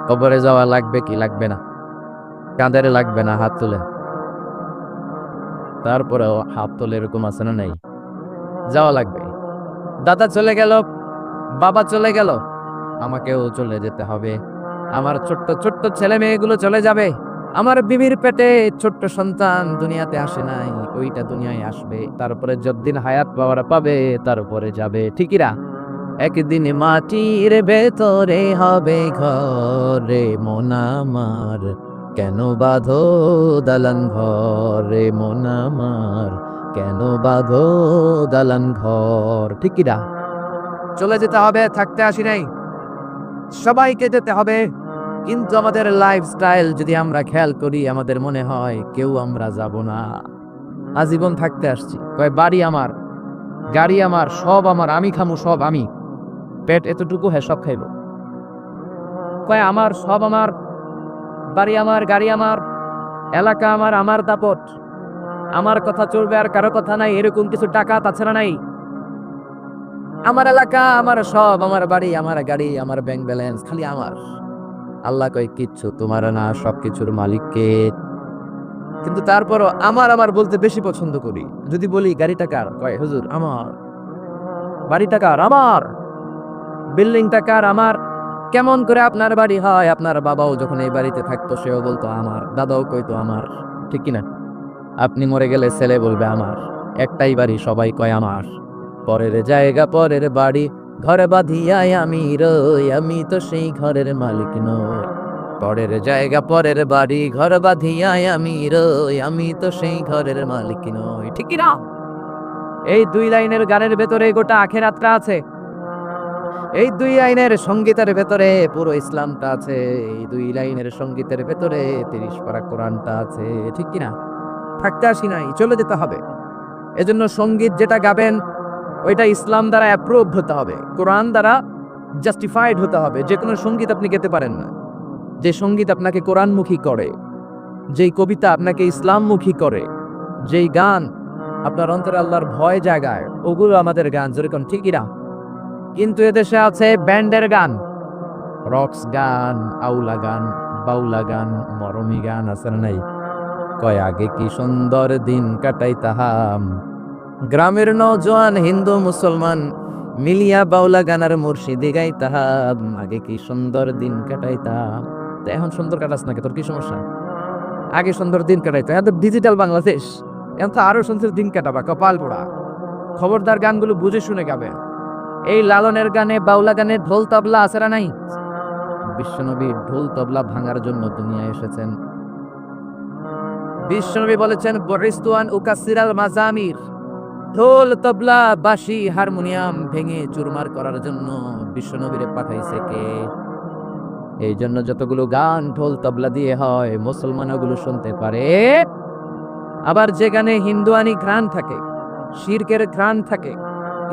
কবরে যাওয়া লাগবে কি লাগবে না? কাঁধে লাগবে না? হাত তুলে, তারপরেও হাত তুলে এরকম আছে না নাই? যাওয়া লাগবে। দাদা চলে গেল, বাবা চলে গেল, আমাকেও চলে যেতে হবে। আমার ছোট্ট ছোট্ট ছেলে মেয়েগুলো চলে যাবে। আমার বিবির পেটে ছোট্ট সন্তান দুনিয়াতে আসে নাই, ওইটা দুনিয়ায় আসবে। তারপরে যতদিন হায়াত পাবে তারপরে যাবে, ঠিকিরা? একদিন মাটির ভেতরে হবে ঘরে মন আমার, কেন বাঁধো দালান ঘরে মন আমার, কেন বাঁধো দালান ঘর, ঠিকিরা? চলে যেতে হবে, থাকতে আসি নাই, সবাইকে যেতে হবে। কিন্তু আমাদের লাইফস্টাইল যদি আমরা খেয়াল করি, আমাদের মনে হয় কেউ আমরা যাব না, আজীবন থাকতে আসছি। কয় বাড়ি আমার, গাড়ি আমার, সব আমার, আমি খামু সব আমি, পেট এতটুকু, হ্যাঁ সব খাইব। কয় আমার সব আমার, বাড়ি আমার, গাড়ি আমার, এলাকা আমার, আমার দাপট, আমার কথা চলবে আর কারো কথা নাই, এরকম কিছু টাকা তাছাড়া নাই। আমার এলাকা, আমার সব, আমার বাড়ি, আমার গাড়ি, আমার ব্যাংক ব্যালেন্স, খালি আমার। আল্লাহ কয় কিচ্ছু তোমার না, সবকিছুর মালিককে। কিন্তু তারপরও আমার আমার বলতে বেশি পছন্দ করি। যদি বলি গাড়িটা কার, কয় হুজুর আমার। বাড়িটা কার? আমার। বিল্ডিংটা কার? আমার। কেমন করে আপনার বাড়ি হয়? আপনার বাবাও যখন এই বাড়িতে থাকতো সেও বলতো আমার, দাদাও কইতো আমার, ঠিক কিনা? আপনি মরে গেলে ছেলে বলবে আমার। একটাই বাড়ি, সবাই কয় আমার। পরের জায়গা পরের বাড়ি, ঘরে বাঁধিয়াই আমি রই, আমি তো সেই ঘরের মালিক নই। পরের জায়গা পরের বাড়ি, ঘর বাঁধিয়াই আমি রই, আমি তো সেই ঘরের মালিক নই, ঠিক কি না? এই দুই লাইনের গানের ভেতরে গোটা আখেরাতটা আছে। এই দুই লাইনের সঙ্গীতের ভেতরে পুরো ইসলামটা আছে। এই দুই লাইনের সঙ্গীতের ভেতরে 30 পারা কোরআনটা আছে, ঠিক কি না? থাকতে আসি নাই, চলে যেতে হবে। এজন্য সঙ্গীত যেটা গাবেন ওইটা ইসলাম দ্বারা অ্যাপ্রুভ হতে হবে, কোরআন দ্বারা জাস্টিফাইড হতে হবে। যে কোনো সঙ্গীত আপনি গেতে পারেন না। যে সঙ্গীত আপনাকে কোরআনমুখী করে, যেই কবিতা আপনাকে ইসলামমুখী করে, যেই গান আপনার অন্তরে আল্লাহর ভয় জাগায়, ওগুলো আমাদের গান, যেরকম ঠিকই না। কিন্তু এদেশে আছে ব্যান্ডের গান, রক্স গান, আউলা গান, বাউলা গান, মরমী গান, আছে না নাই? কয় আগে কি সুন্দর দিন কাটাইতাম, গ্রামের নওজোয়ান হিন্দু মুসলমান মিলিয়া বাউলা গানার মুর্শিদি গাইতাম, আগে কি সুন্দর দিন কাটাইতাম। তো এখন সুন্দর কাটাস নাকি? তোর কি সমস্যা? আগে সুন্দর দিন কাটাইতাম, এখন তো ডিজিটাল বাংলাদেশ, এখন তো আরো সুন্দর দিন কাটাবা, কপাল পোড়া। খবরদার গানগুলো বুঝে শুনে গাবে। এই লালনের গানে, বাউলা গানে ঢোল তবলা আছে না নাই? বিশ্বনবী ঢোল তবলা ভাঙার জন্য দুনিয়ায় এসেছেন। বিশ্বনবী বলেছেন, বরিস্তুয়ান উকাসিরাল মাজামির, ঢোল তবলা বাঁশি হারমোনিয়াম ভেঙে চুরমার করার জন্য বিশ্বনবীরে পাঠাইছে কে? এই জন্য যতগুলো গান ঢোল তবলা দিয়ে হয়, মুসলমান ওগুলো শুনতে পারে। আবার যে গানে হিন্দুয়ানি ঘ্রাণ থাকে, শিরকের ঘ্রাণ থাকে,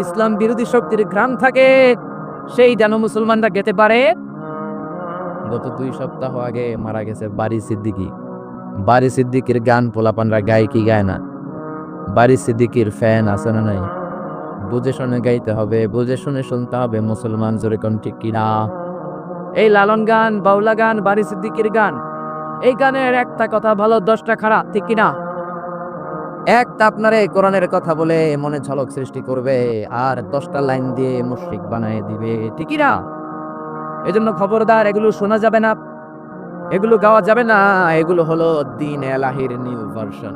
ইসলাম বিরোধী শক্তির ঘ্রাণ থাকে, সেই যেন মুসলমানরা গেতে পারে। গত 2 সপ্তাহ আগে মারা গেছে বারি সিদ্দিকী। বারি সিদ্দিকীর গান পোলাপানরা গায় কি গায় না? বারি সিদ্দিকীর ফ্যান আছে না নাই? বুঝে শুনে গাইতে হবে, বুঝে শুনে শুনতে হবে, মুসলমান যেরকম, ঠিক কিনা? এই লালন গান, বাউলা গান, বারি সিদ্দিকীর গান, এই গানের একটা কথা ভালো, 10টা খারাপ, ঠিক কিনা? একটা আপনারে কোরআনের কথা বলে মনে ঝলক সৃষ্টি করবে, আর 10টা লাইন দিয়ে মুশরিক বানায় দিবে, ঠিক কিনা? এজন্য খবরদার, এগুলো শোনা যাবে না, এগুলো গাওয়া যাবে না। এগুলো হলো দ্বীন এলাহির new version.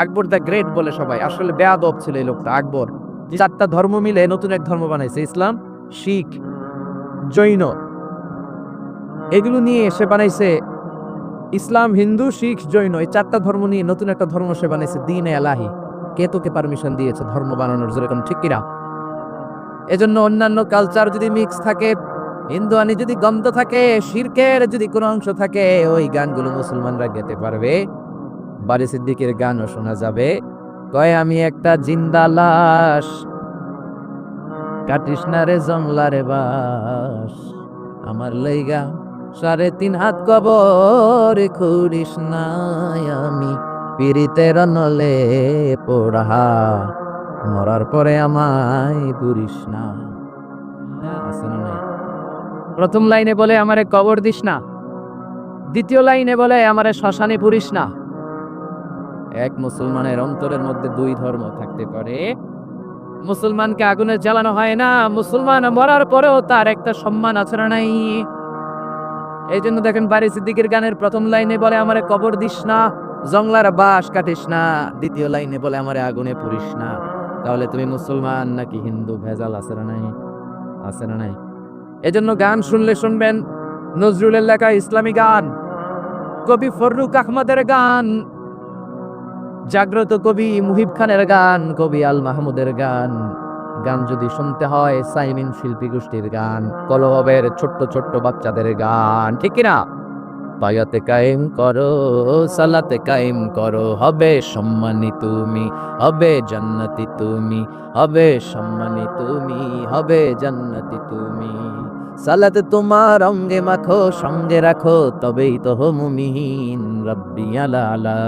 Akbar the great বলে সবাই, আসলে বেয়াদব ছিল এই লোকটা আকবর। চারটা ধর্ম মিলে নতুন এক ধর্ম বানাইছে, ইসলাম, শিখ, জৈন। এগুলো নিয়ে সে বানাইছে ইসলাম, হিন্দু, শিখ, জৈন, এই চারটা ধর্ম নিয়ে নতুন একটা ধর্ম সে বানাইছে, দ্বীন-এ এলাহি। কে তোকে পারমিশন দিয়েছে ধর্ম বানানোর? যেরকম ঠিক কিনা? এজন্য অন্যান্য কালচার যদি মিক্স থাকে, হিন্দুয়ানি যদি গন্ধ থাকে, শিরকের যদি কোনো অংশ থাকে, ওই গানগুলো মুসলমানরা গেতে পারবে। বারি সিদ্দিকের গানও শোনা যাবে, কয় আমি একটা জিন্দা লাশ, কাটিস না রে জংলারে বাস, আমার লাইগা 3.5 হাত কবর খুঁড়িস নাই, আমি পীড়িতের নলে পোড়া, মরার পরে আমায় পুরিস না। আছে না নাই? প্রথম লাইনে বলে আমারে কবর দিস না, দ্বিতীয় লাইনে বলে আমারে শ্মশানে পুরিস না। এক মুসলমানের অন্তরের মধ্যে দুই ধর্ম থাকতে পারে। মুসলমানকে আগুনে জ্বালানো হয় না, মুসলমান মরার পরেও তার একটা সম্মান আছে না নাই? এই জন্য দেখেন বারি সিদ্দিকের গানের প্রথম লাইনে বলে আমারে কবর দিস না, জংলার বাস কাটিস না, দ্বিতীয় লাইনে বলে আমারে আগুনে পুরিস না। তাহলে তুমি মুসলমান নাকি হিন্দু? ভেজাল আছে না নাই? আছে না নাই? এজন্য গান শুনলে শুনবেন নজরুলের লেখা ইসলামী গান, কবি ফররুক আহমদের গান, জাগ্রত কবি মুহিব খানের গান, কবি আল মাহমুদের গান। গান যদি শুনতে হয় সাইমিন শিল্পী গোষ্ঠীর গান, কলহবের ছোট্ট ছোট্ট বাচ্চাদের গান, ঠিক কিনা? বায়াতে কায়েম করো, সালাতে কায়েম করো, হবে সম্মানী তুমি, হবে জান্নাতি তুমি, হবে সম্মানী তুমি, হবে জান্নাতি তুমি। সালাতে তোমার অঙ্গে মাখো, সঙ্গে রাখো, তবেই তো হো মুমিন। রব্বি আলা আলা,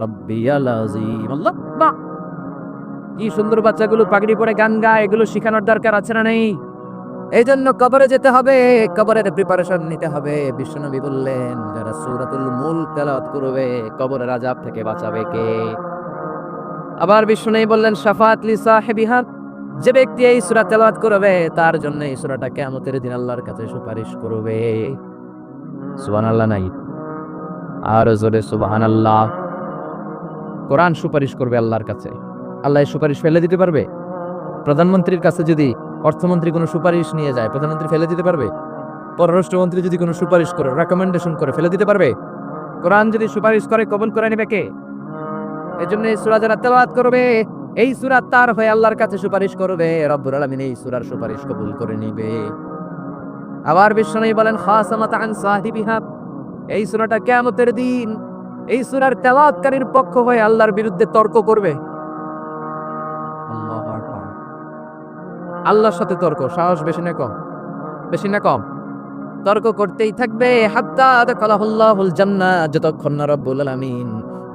রব্বি আলা আযীম। আল্লাহ, বাহ! কি সুন্দর বাচ্চাগুলো পাগড়ি পরে গান গায়, এগুলো শেখানোর দরকার আছে না নেই? এই জন্য কবরে যেতে হবে, কবরের প্রিপারেশন নিতে হবে। বিশ্বনবী বললেন যারা সূরাতুল মুলক তেলাওয়াত করবে কবরের আযাব থেকে বাঁচাবে কে? আবার বিশ্বনবী বললেন শাফাআত লি সাহিবিহা, যে ব্যক্তি এই সূরা তেলাওয়াত করবে তার জন্য এই সূরাটা কিয়ামতের দিন আল্লাহর কাছে সুপারিশ করবে। সুবহানাল্লাহ নাই? আর জোরে সুবহানাল্লাহ। কোরআন সুপারিশ করবে আল্লাহর কাছে। আল্লাহ এই সুপারিশ ফেলে দিতে পারবে? প্রধানমন্ত্রীর কাছে যদি অর্থমন্ত্রী কোনো সুপারিশ নিয়ে যায়, প্রধানমন্ত্রী ফেলে দিতে পারবে? পররাষ্ট্রমন্ত্রী যদি কোনো সুপারিশ করে, রেকমেন্ডেশন করে, ফেলে দিতে পারবে? কোরআন যদি সুপারিশ করে, কবুল করে নেবে কে? এজন্য এই সূরা যারা তেলাওয়াত করবে, এই সূরা তার হয়ে আল্লাহর কাছে সুপারিশ করবে, রব্বুল আলামিন এই সূরার সুপারিশ কবুল করে নেবে। আবার বিশ্বনবী বলেন খাসামাত আন সাহিবিহা, এই সূরাটা কিয়ামতের দিন এই সূরার তেলাওয়াতকারীর পক্ষ হয়ে আল্লাহর বিরুদ্ধে তর্ক করবে। আল্লাহু আকবার। আল্লাহর সাথে তর্ক, সাহস বেশি না কম? বেশি না কম? তর্ক করতেই থাকবে হাত্তা আদখালাহুল্লাহুল জান্নাহ, যতক্ষণ না রব্বুল আলামিন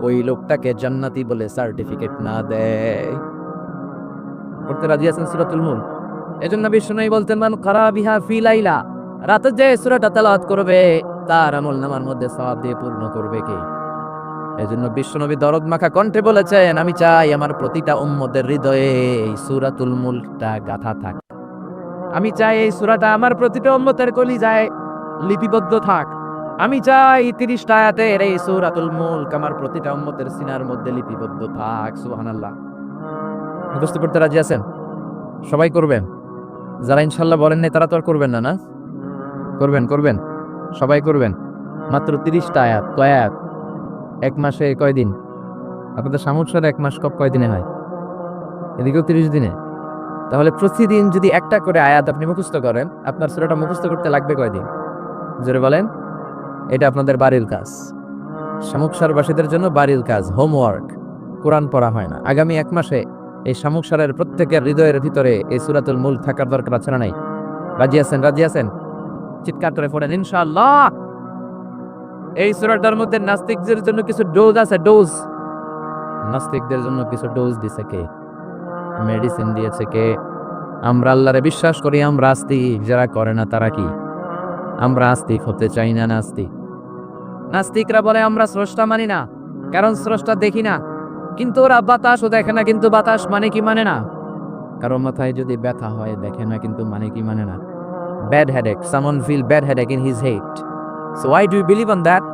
ওই লোকটাকে জান্নাতি বলে সার্টিফিকেট না দেয়। পড়তে রাজি আছেন সূরাতুল মুলক? এজন্য বিশ্বনবী বলতেন মান কারা বিহা ফি লাইলা, রাতে যে সূরাটা তেলাওয়াত করবে তার আমলনামার মধ্যে সওয়াব দিয়ে পূর্ণ করবে কে? এজন্য বিশ্বনবী দরদ মাখা কণ্ঠে বলেছেন আমি চাই আমার প্রতিটা উম্মতের হৃদয়ে এই সূরাতুল মুলকটা গাঁথা থাক। আমি চাই এই সূরাটা আমার প্রতিটা উম্মতের কলিজায় লিপিবদ্ধ থাক। আমি চাই 30টা আয়াতের এই সূরাতুল মুলক আমার প্রতিটা উম্মতের সিনার মধ্যে লিপিবদ্ধ থাক। সুবহানাল্লাহ। মুখস্থ করতে রাজি আছেন? সবাই করবেন? যারা ইনশাআল্লাহ বলেন নাই তারা তো আর করবেন না, না? করবেন, করবেন, সবাই করবেন। মাত্র 30টা আয়াত। কয় আয়াত? এক মাসে কয়দিন? আপনাদের সামুদ্রের এক মাস কয় দিনে হয়? এদিকেও 30 দিনে। তাহলে প্রতিদিন যদি একটা করে আয়াত আপনি মুখস্থ করেন, আপনার সূরাটা মুখস্থ করতে লাগবে কয়দিন? জোরে বলেন। এটা আপনাদের বাড়ির কাজ, শামুকসারবাসীদের জন্য বাড়ির কাজ, হোমওয়ার্ক। কোরআন পড়া হয় না। আগামী এক মাসে এই শামুকসারের প্রত্যেকের হৃদয়ের ভিতরে এই সূরাতুল মুলক থাকার দরকার আছে না নাই? রাজি আছেন? রাজি আছেন? চিৎকার করে পড়েন ইনশাআল্লাহ। এই সূরাটার মধ্যে নাস্তিকদের জন্য কিছু ডোজ আছে, ডোজ। নাস্তিকদের জন্য কিছু ডোজ দিয়েছে কে? মেডিসিন দিয়েছে কে? আমরা আল্লাহরে বিশ্বাস করি, আমরা আস্তিক। যারা করে না তারা কি? আমরা আস্তিক হতে চাই না নাস্তিক? নাস্তিকরা বলে আমরা স্রষ্টা মানি না, কারণ স্রষ্টা দেখি না। কিন্তু ওরা বাতাসও দেখে না, কিন্তু বাতাস মানে কি মানে না। কারো মাথায় যদি ব্যথা হয় দেখে না, কিন্তু মানে কি মানে না। Bad headache, someone feel bad headache in his head, so why do you believe on that?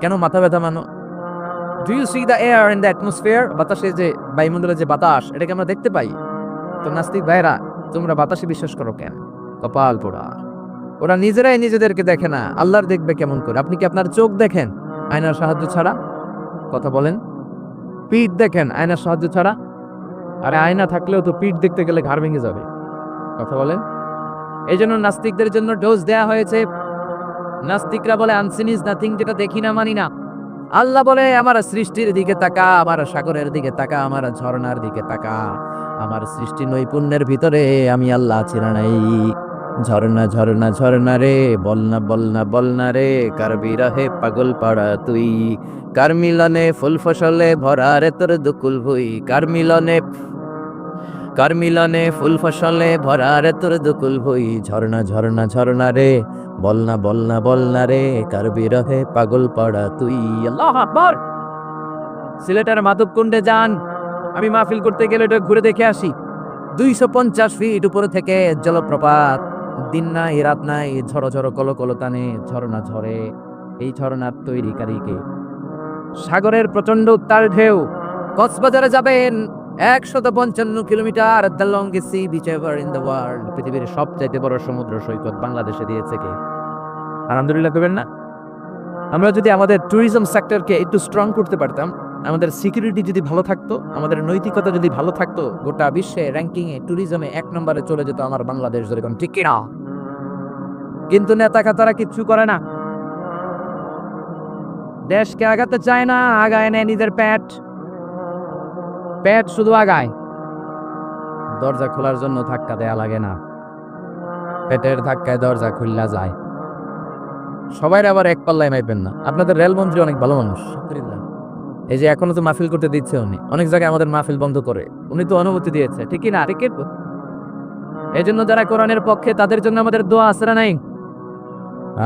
কেন মাথা ব্যথা মানো? Do you see the air in the atmosphere? বাতাসে যে বায়ুমণ্ডলে যে বাতাস, এটাকে আমরা দেখতে পাই। তো নাস্তিক ভাইরা, তোমরা বাতাসে বিশ্বাস করো কেন? কপাল পোড়া। ওরা নিজেরাই নিজেদেরকে দেখে না, আল্লাহর দেখবে কেমন করে? আপনি কি আপনার চোখ দেখেন আয়নার সাহায্য ছাড়া? কথা বলেন। পিঠ দেখেন আয়নার সাহায্য ছাড়া? আরে আয়না থাকলেও তো পিঠ দেখতে গেলে ঘাড় ভেঙে যাবে। কথা বলেন। এই জন্য নাস্তিকদের জন্য ডোজ দেয়া হয়েছে। নাস্তিকরা বলে আনসিন ইজ নাথিং, যেটা দেখি না মানি না। আল্লাহ বলে আমার সৃষ্টির দিকে তাকা, আমার সাগরের দিকে তাকা, আমার ঝর্ণার দিকে তাকা। আমার সৃষ্টি নৈপুণ্যের ভিতরে আমি আল্লাহ আছি না নাই? ঝর্ণা ঝর্ণা ঝর্ণা রে, বলনা বলনা বলনা রে, কার বিরহে পাগল পাড়া তুই, কার মিলনে ফুল ফসলে ভরা রে তোর দুকুল ভুই, কার মিলনে ফুল ফসলে ভরা রে তোর দুকুল ভুই, ঝর্ণা ঝর্ণা ঝর্ণা রে, বলনা বলনা বলনা রে, কার বিরহে পাগল পাড়া তুই। আল্লাহু আকবার। সিলেটের মাধবকুণ্ডে যান, আমি মাহফিল করতে গেলে এটা ঘুরে দেখে আসি। 250 ফিট উপরে থেকে জলপ্রপাত, দিন নাই রাত নাই, ঝড়ো ঝড়ো কলো কলো টানে ঝর্ণা ঝরে। এই ঝর্ণার তৈরিকারীকে সাগরের প্রচন্ড উত্তাল ঢেউ। কক্সবাজারে যাবেন, 155 kilometre, the longest sea beach ever in the world. পৃথিবীর সবচাইতে বড় সমুদ্র সৈকত বাংলাদেশে দিয়েছে কে? আলহামদুলিল্লাহ করবেন না? আমরা যদি আমাদের ট্যুরিজম সেক্টরকে একটু স্ট্রং করতে পারতাম, আমাদের সিকিউরিটি যদি ভালো থাকতো, আমাদের নৈতিকতা যদি ভালো থাকতো, গোটা বিশ্বে র্যাঙ্কিং এ ট্যুরিজমে 1 নম্বরে চলে যেত আমার বাংলাদেশ, যেরকম, ঠিক কিনা? কিন্তু নেতা কাতারা কিচ্ছু করে না, দেশকে আগাতে চায় না, আগায় নেয় নিজের পেট। পেট শুধু আগায়, দরজা খোলার জন্য ধাক্কা দেয়া লাগে না, পেটের ধাক্কায় দরজা খুললা যায়। সবাই আবার এক পাল্লায় মাইবেন না। আপনাদের রেলমন্ত্রী অনেক ভালো মানুষ, এই যে এখনো তো মাহফিল করতে দিচ্ছে উনি, অনেক জায়গায় আমাদের মাহফিল বন্ধ করে, উনি তো অনুমতি দিয়েছে, ঠিক না? ঠিক। এই জন্য যারা কোরআনের পক্ষে তাদের জন্য আমাদের দোয়া আছে না নাই?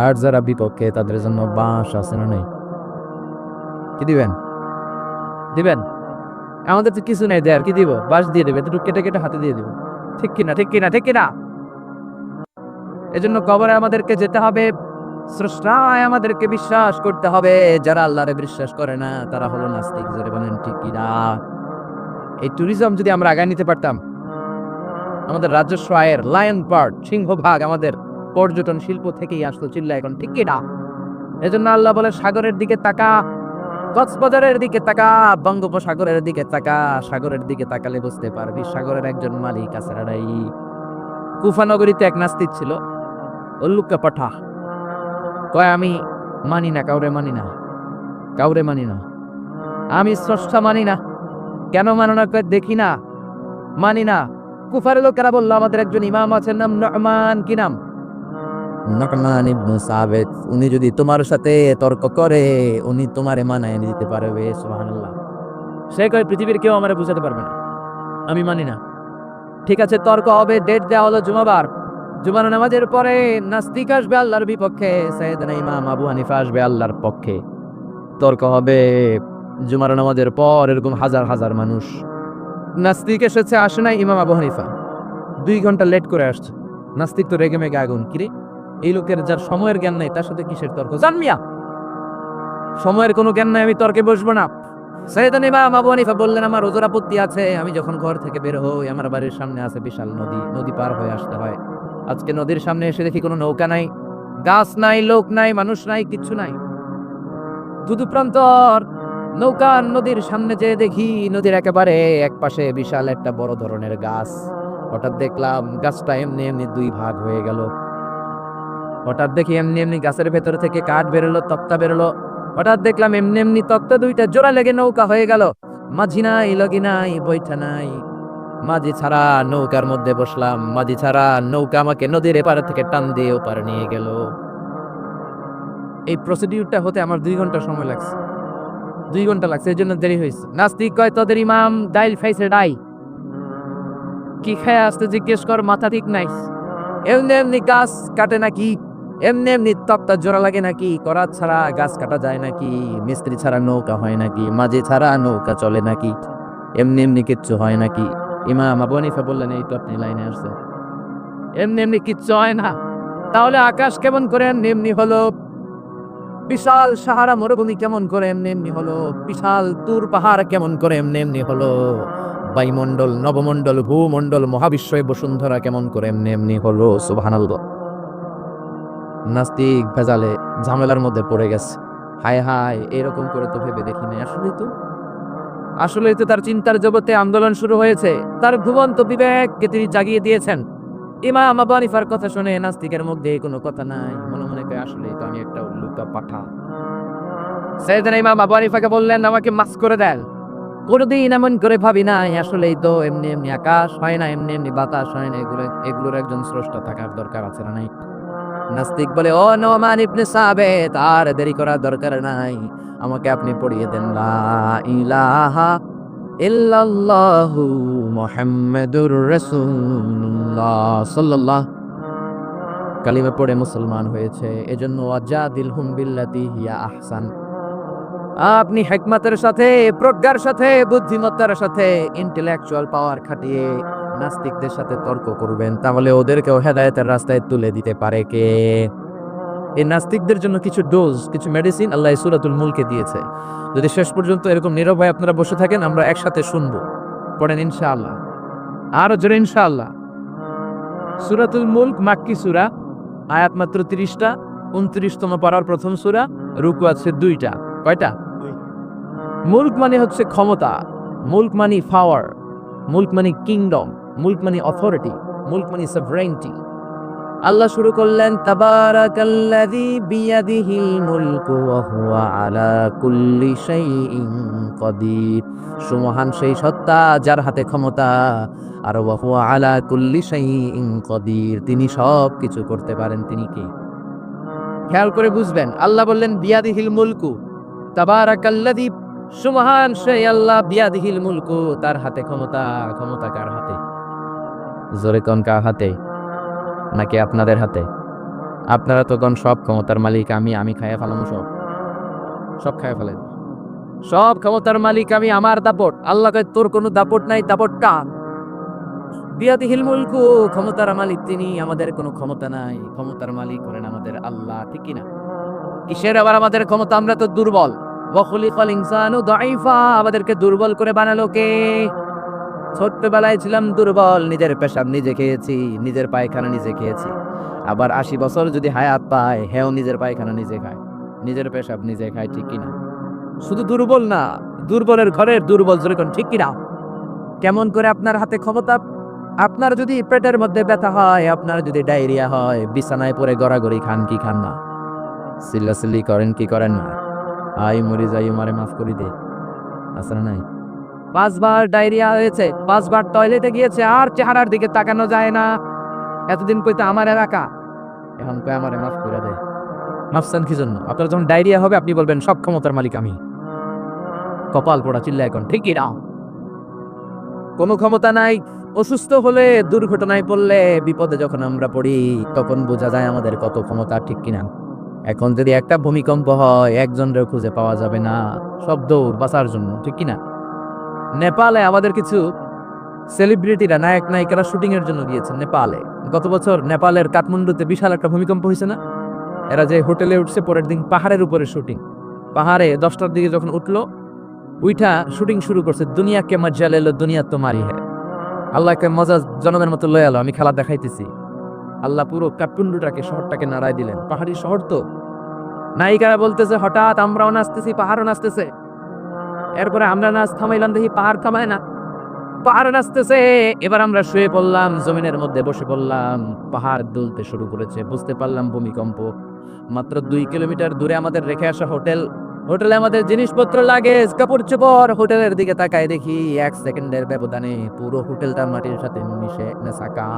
আর যারা বিপক্ষে তাদের জন্য বাঁশ আছে না নাই? কি দিবেন? দিবেন? আমাদের তো কিছু নেই দেয়ার, কি দিব? বাঁশ দিয়ে দেবে, একটু কেটে কেটে হাতে দিয়ে দিব, ঠিক কিনা? ঠিক কিনা? ঠিক কিনা? এজন্য কবরে আমাদেরকে যেতে হবে, স্রষ্টায় আমাদেরকে বিশ্বাস করতে হবে। যারা আল্লাহরে বিশ্বাস করে না তারা হলো নাস্তিক। যারা বলেন ঠিক কিনা? এই ট্যুরিজম যদি আমরা আগায় নিতে পারতাম, আমাদের রাজস্ব আয়ের লায়ন পার্ট, সিংহভাগ আমাদের পর্যটন শিল্প থেকেই আসতো। চিল্লা এখন, ঠিক কিনা? এজন্য আল্লাহ বলে সাগরের দিকে তাকা, কক্সবাজারের দিকে তাকা, বঙ্গোপসাগরের দিকে তাকা। সাগরের দিকে তাকালে বুঝতে পারবি সাগরের একজন মালিক আছে। কুফা নগরীতে এক নাস্তিক ছিল, উল্লুকা পাঠা। কয় আমি মানি না, কাউরে মানি না, কাউরে মানি না, আমি স্রষ্টা মানি না। কেন মানো না? কয় দেখি না, মানি না। কুফার লোকেরা বললো আমাদের একজন ইমাম আছেন, নাম নু'মান। কি নাম? নু'মান ইবনে সাবিত। উনি যদি তোমার সাথে তর্ক করে, উনি তোমারে মানায় দিতে পারবে। সুবহানাল্লাহ। সে কয় পৃথিবীর কেউ আমারে বুঝাতে পারবে না, আমি মানি না। ঠিক আছে, তর্ক হবে, ডেট দেওয়া হলো জুমাবার। জুমার নামাজের পরে নাস্তিক আসবে আল্লাহর বিপক্ষে, সাইয়েদনা ইমাম আবু হানিফা আসবে আল্লাহর পক্ষে। তর্ক হবে জুমার নামাজের পর, এরকম হাজার হাজার মানুষ। নাস্তিক এসেছে, আসে নাই ইমাম আবু হানিফা, 2 ঘন্টা লেট করে আসছে। নাস্তিক তো রেগে মেগে আগুন, কিরে এই লোকের যার সময়ের জ্ঞান নাই তার সাথে কিসের তর্ক? জানমিয়া, সময়ের কোনো জ্ঞান নাই, আমি তর্কে বসবো না। সাইয়েদনা ইমাম আবু হানিফা বললেন আমার ওজোর আপত্তি আছে। আমি যখন ঘর থেকে বের হই, আমার বাড়ির সামনে আছে বিশাল নদী, নদী পার হয়ে আসতে হয়। আজকে নদীর সামনে এসে দেখি কোনো নৌকা নাই, গাছ নাই, লোক নাই, মানুষ নাই, কিচ্ছু নাই, শুধু প্রান্তর। নৌকা নদীর সামনে যেয়ে দেখি নদীর একেবারে এক পাশে বিশাল একটা বড় ধরনের গাছ। হঠাৎ দেখলাম গাছটা এমনি এমনি 2 ভাগ হয়ে গেল। হঠাৎ দেখি এমনি এমনি গাছের ভেতর থেকে কাঠ বেরোলো, তক্তা বেরোলো। হঠাৎ দেখলাম এমনি এমনি তক্তা 2টা জোড়া লেগে নৌকা হয়ে গেল। মাঝি নাই, লগি নাই, বৈঠা নাই, মাঝি ছাড়া নৌকার মধ্যে বসলাম। মাঝি ছাড়া নৌকা আমাকে নদীর এপার থেকে টান দিয়ে ওপার নিয়ে গেল। এই প্রসিডিউরটা হতে আমার 2 ঘন্টা সময় লাগছে, 2 ঘন্টা লাগছে, এই জন্য দেরি হয়েছে। নাস্তিক কয় তোদের ইমাম ডাইল খাইছে, ডাই কি খায় আসতে জিজ্ঞেস কর, মাথা ঠিক নাই। এমনি এমনি গাছ কাটে নাকি? এমনি এমনি তক্তা জোড়া লাগে নাকি? করাত ছাড়া গাছ কাটা যায় নাকি? মিস্ত্রি ছাড়া নৌকা হয় নাকি? মাঝি ছাড়া নৌকা চলে নাকি? এমনি এমনি কিচ্ছু হয় নাকি? ইমাম আবু হানিফা বললেন এই তো আপনি লাইনে আসছেন, এমনি এমনি কিচ্ছু হয় না। তাহলে আকাশ কেমন করে এমনি এমনি হলো? বিশাল সাহারা মরুভূমি কেমন করে এমনি এমনি হলো? বিশাল তুর পাহাড় কেমন করে এমনি এমনি হলো? বায়ুমণ্ডল, নবমণ্ডল, ভূমণ্ডল, মহাবিশ্বয়ে বসুন্ধরা কেমন করে এমনি এমনি হলো। সুবহানাল্লাহ। নাস্তিক ভেজালে ঝামেলার মধ্যে পড়ে গেছে। হায় হায়, এরকম করে তো ভেবে দেখিনি। আসলেই তো তার চিন্তার জগতে আন্দোলন শুরু হয়েছে। তার ঘুমন্ত বিবেককে তিনি জাগিয়ে দিয়েছেন। ইমাম আবু হানিফার কথা শুনে নাস্তিকের মধ্যে কোনো কথা নাই, মনে মনে কয় আসলে তো আমি একটা উল্লুকা পাঠা। সাইয়েদনা ইমাম আবু হানিফাকে বললেন, আমাকে মাফ করে দেন। কোনদিন এমন করে ভাবি নাই, আসলেই তো এমনি এমনি আকাশ হয় না, এমনি এমনি বাতাস হয় না, এগুলোর একজন স্রষ্টা থাকার দরকার আছে না নাই? নাস্তিক বলে, ও নোমান ইবনে সাবিত, আর দেরি করার দরকার নাই, আমাকে আপনি পড়িয়ে দেন লা ইলাহা ইল্লাল্লাহু মুহাম্মাদুর রাসূলুল্লাহ সাল্লাল্লাহু কালিমা পড়ে মুসলমান হয়েছে। এজন্য ওয়াজাদিলহুম বিল্লাতি হিয়া আহসান। আপনি হিকমতের সাথে, প্রজ্ঞার সাথে, বুদ্ধিমত্তার সাথে, ইন্টেলেকচুয়াল পাওয়ার খাটিয়ে নাস্তিকদের সাথে তর্ক করবেন, তাহলে ওদেরকেও হেদায়েতের রাস্তায় তুলে দিতে পারে কে? এই নাস্তিকদের জন্য কিছু ডোজ, কিছু মেডিসিন আল্লাহ সূরাতুল মুলকে দিয়েছে। যদি শেষ পর্যন্ত এরকম নীরব হয়ে আপনারা বসে থাকেন, আমরা একসাথে শুনবো। পড়েন ইনশাআল্লাহ, আরো জোরে ইনশাআল্লাহ। সূরাতুল মুলক মাক্কি সূরা, আয়াত মাত্র 30টা, 29তম পারার প্রথম সূরা, রুকু আছে 2টা। কয়টা? মুলক মানে হচ্ছে ক্ষমতা, মুলক মানে পাওয়ার, মুলক মানে কিংডম, মুলক মানে অথরিটি, মুলক মানে সভরেনিটি। আল্লাহ শুরু করলেন, তাবারাকাল্লাযী বিয়াদিহিল মুলকু ওয়া হুয়া আলা কুল্লি শাইইন কাদির। সুমহান সেই সত্তা যার হাতে ক্ষমতা, আর ওয়া হুয়া আলা কুল্লি শাইইন কাদির, তিনি সব কিছু করতে পারেন। তিনি কে? খেয়াল করে বুঝবেন। আল্লাহ বললেন বিয়াদিহিল মুলকু, তাবারাকাল্লাযী, সুমহান সেই আল্লাহ, বিয়াদিহিল মুলকু, তার হাতে ক্ষমতা। ক্ষমতা কার হাতে? জোরে কোন, কার হাতে? নাকি আপনাদের হাতে? আপনারা তো কোন সব ক্ষমতার মালিক। আমি খাইয়া ফেলাম, সব খাইয়া ফেলেন। সব ক্ষমতার মালিক আমি, আমার দাপট। আল্লাহ কয় তোর কোনো দাপট নাই, দাপট কার? বিয়াদিহিল মুলকু, ক্ষমতার মালিক তিনি, আমাদের কোনো ক্ষমতা নাই। ক্ষমতার মালিক করেন আমাদের আল্লাহ, ঠিক কি না? কিসের আবার আমাদের ক্ষমতা? আমরা তো দুর্বল। ওয়া খুলিকাল ইনসানু দাঈফা, আমাদেরকে দুর্বল করে বানালো কে? ছোট্টবেলায় ছিলাম দুর্বল, নিজের পেশাব নিজে খেয়েছি, নিজের পায়খানা নিজে খেয়েছি। আবার 80 বছর যদি হায়াত পায়, হেও নিজের পায়খানা নিজে খায়, নিজের পেশাব নিজে খায়, ঠিক কিনা? শুধু দুর্বল না, দুর্বলের ঘরের দুর্বল, যেরকম, ঠিক কিনা? কেমন করে আপনার হাতে ক্ষমতা? আপনার যদি পেটের মধ্যে ব্যথা হয়, আপনার যদি ডায়রিয়া হয়, বিছানায় পড়ে গড়াগড়ি খান কি খান না? চিল্লাচিল্লি করেন কি করেন না? আই মরি যাই, মারে মাফ করি দে, আছে না নাই? 5 বার ডায়রিয়া হয়েছে, 5 বার টয়লেটে গিয়েছে, আর চেহারার দিকে তাকানো যায় না। এতদিন কইতে আমার এলাকা, এখন কই আমারে মাফ করে দে। মাফসান কি জন্য? আপনার যখন ডায়রিয়া হবে আপনি বলবেন সব ক্ষমতার মালিক আমি। কপাল পোড়া, চিল্লা এখন, ঠিক কি না? কোনো ক্ষমতা নাই। অসুস্থ হলে, দুর্ঘটনায় পড়লে, বিপদে যখন আমরা পড়ি, তখন বোঝা যায় আমাদের কত ক্ষমতা, ঠিক কিনা? এখন যদি একটা ভূমিকম্প হয়, একজনও খুঁজে পাওয়া যাবে না, সব দৌড় বাঁচার জন্য, ঠিক কিনা? নেপালে আমাদের কিছু সেলিব্রিটিরা, নায়ক নায়িকারা শুটিং এর জন্য গিয়েছেন নেপালে। গত বছর নেপালের কাঠমান্ডুতে বিশাল একটা ভূমিকম্প হয়েছে না? এরা যে হোটেলে উঠছে, পরের দিন পাহাড়ের উপরে শুটিং। পাহাড়ে 10টার দিকে যখন উঠলো, উইঠা শুটিং শুরু করছে। দুনিয়া কে মজা লেলো, দুনিয়া তোমারই হ্যায়। আল্লাহকে মজা জনমের মতো লয়ে আলো, আমি খেলা দেখাইতেছি। আল্লাহ পুরো কাঠমান্ডুটাকে, শহরটাকে নাড়াই দিলেন। পাহাড়ি শহর তো। নায়িকারা বলতেছে হঠাৎ আমরাও নাচতেছি, পাহাড়ও নাচতেছে। এরপরে আমরা নাচ থামাইলাম, দেখি পাহাড় থামায় না, পাহাড় নাচতেছে। এবার আমরা শুয়ে পড়লাম, জমিনের মধ্যে বসে পড়লাম, পাহাড় দুলতে শুরু করেছে। বুঝতে পারলাম ভূমিকম্প। মাত্র 2 কিলোমিটার দূরে আমাদের রেখে আসা হোটেল, হোটেলে আমাদের জিনিসপত্র, লাগেজ, কাপড় চোপড়। হোটেলের দিকে তাকায় দেখি 1 সেকেন্ডের ব্যবধানে পুরো হোটেলটা মাটির সাথে মিশে সাকা।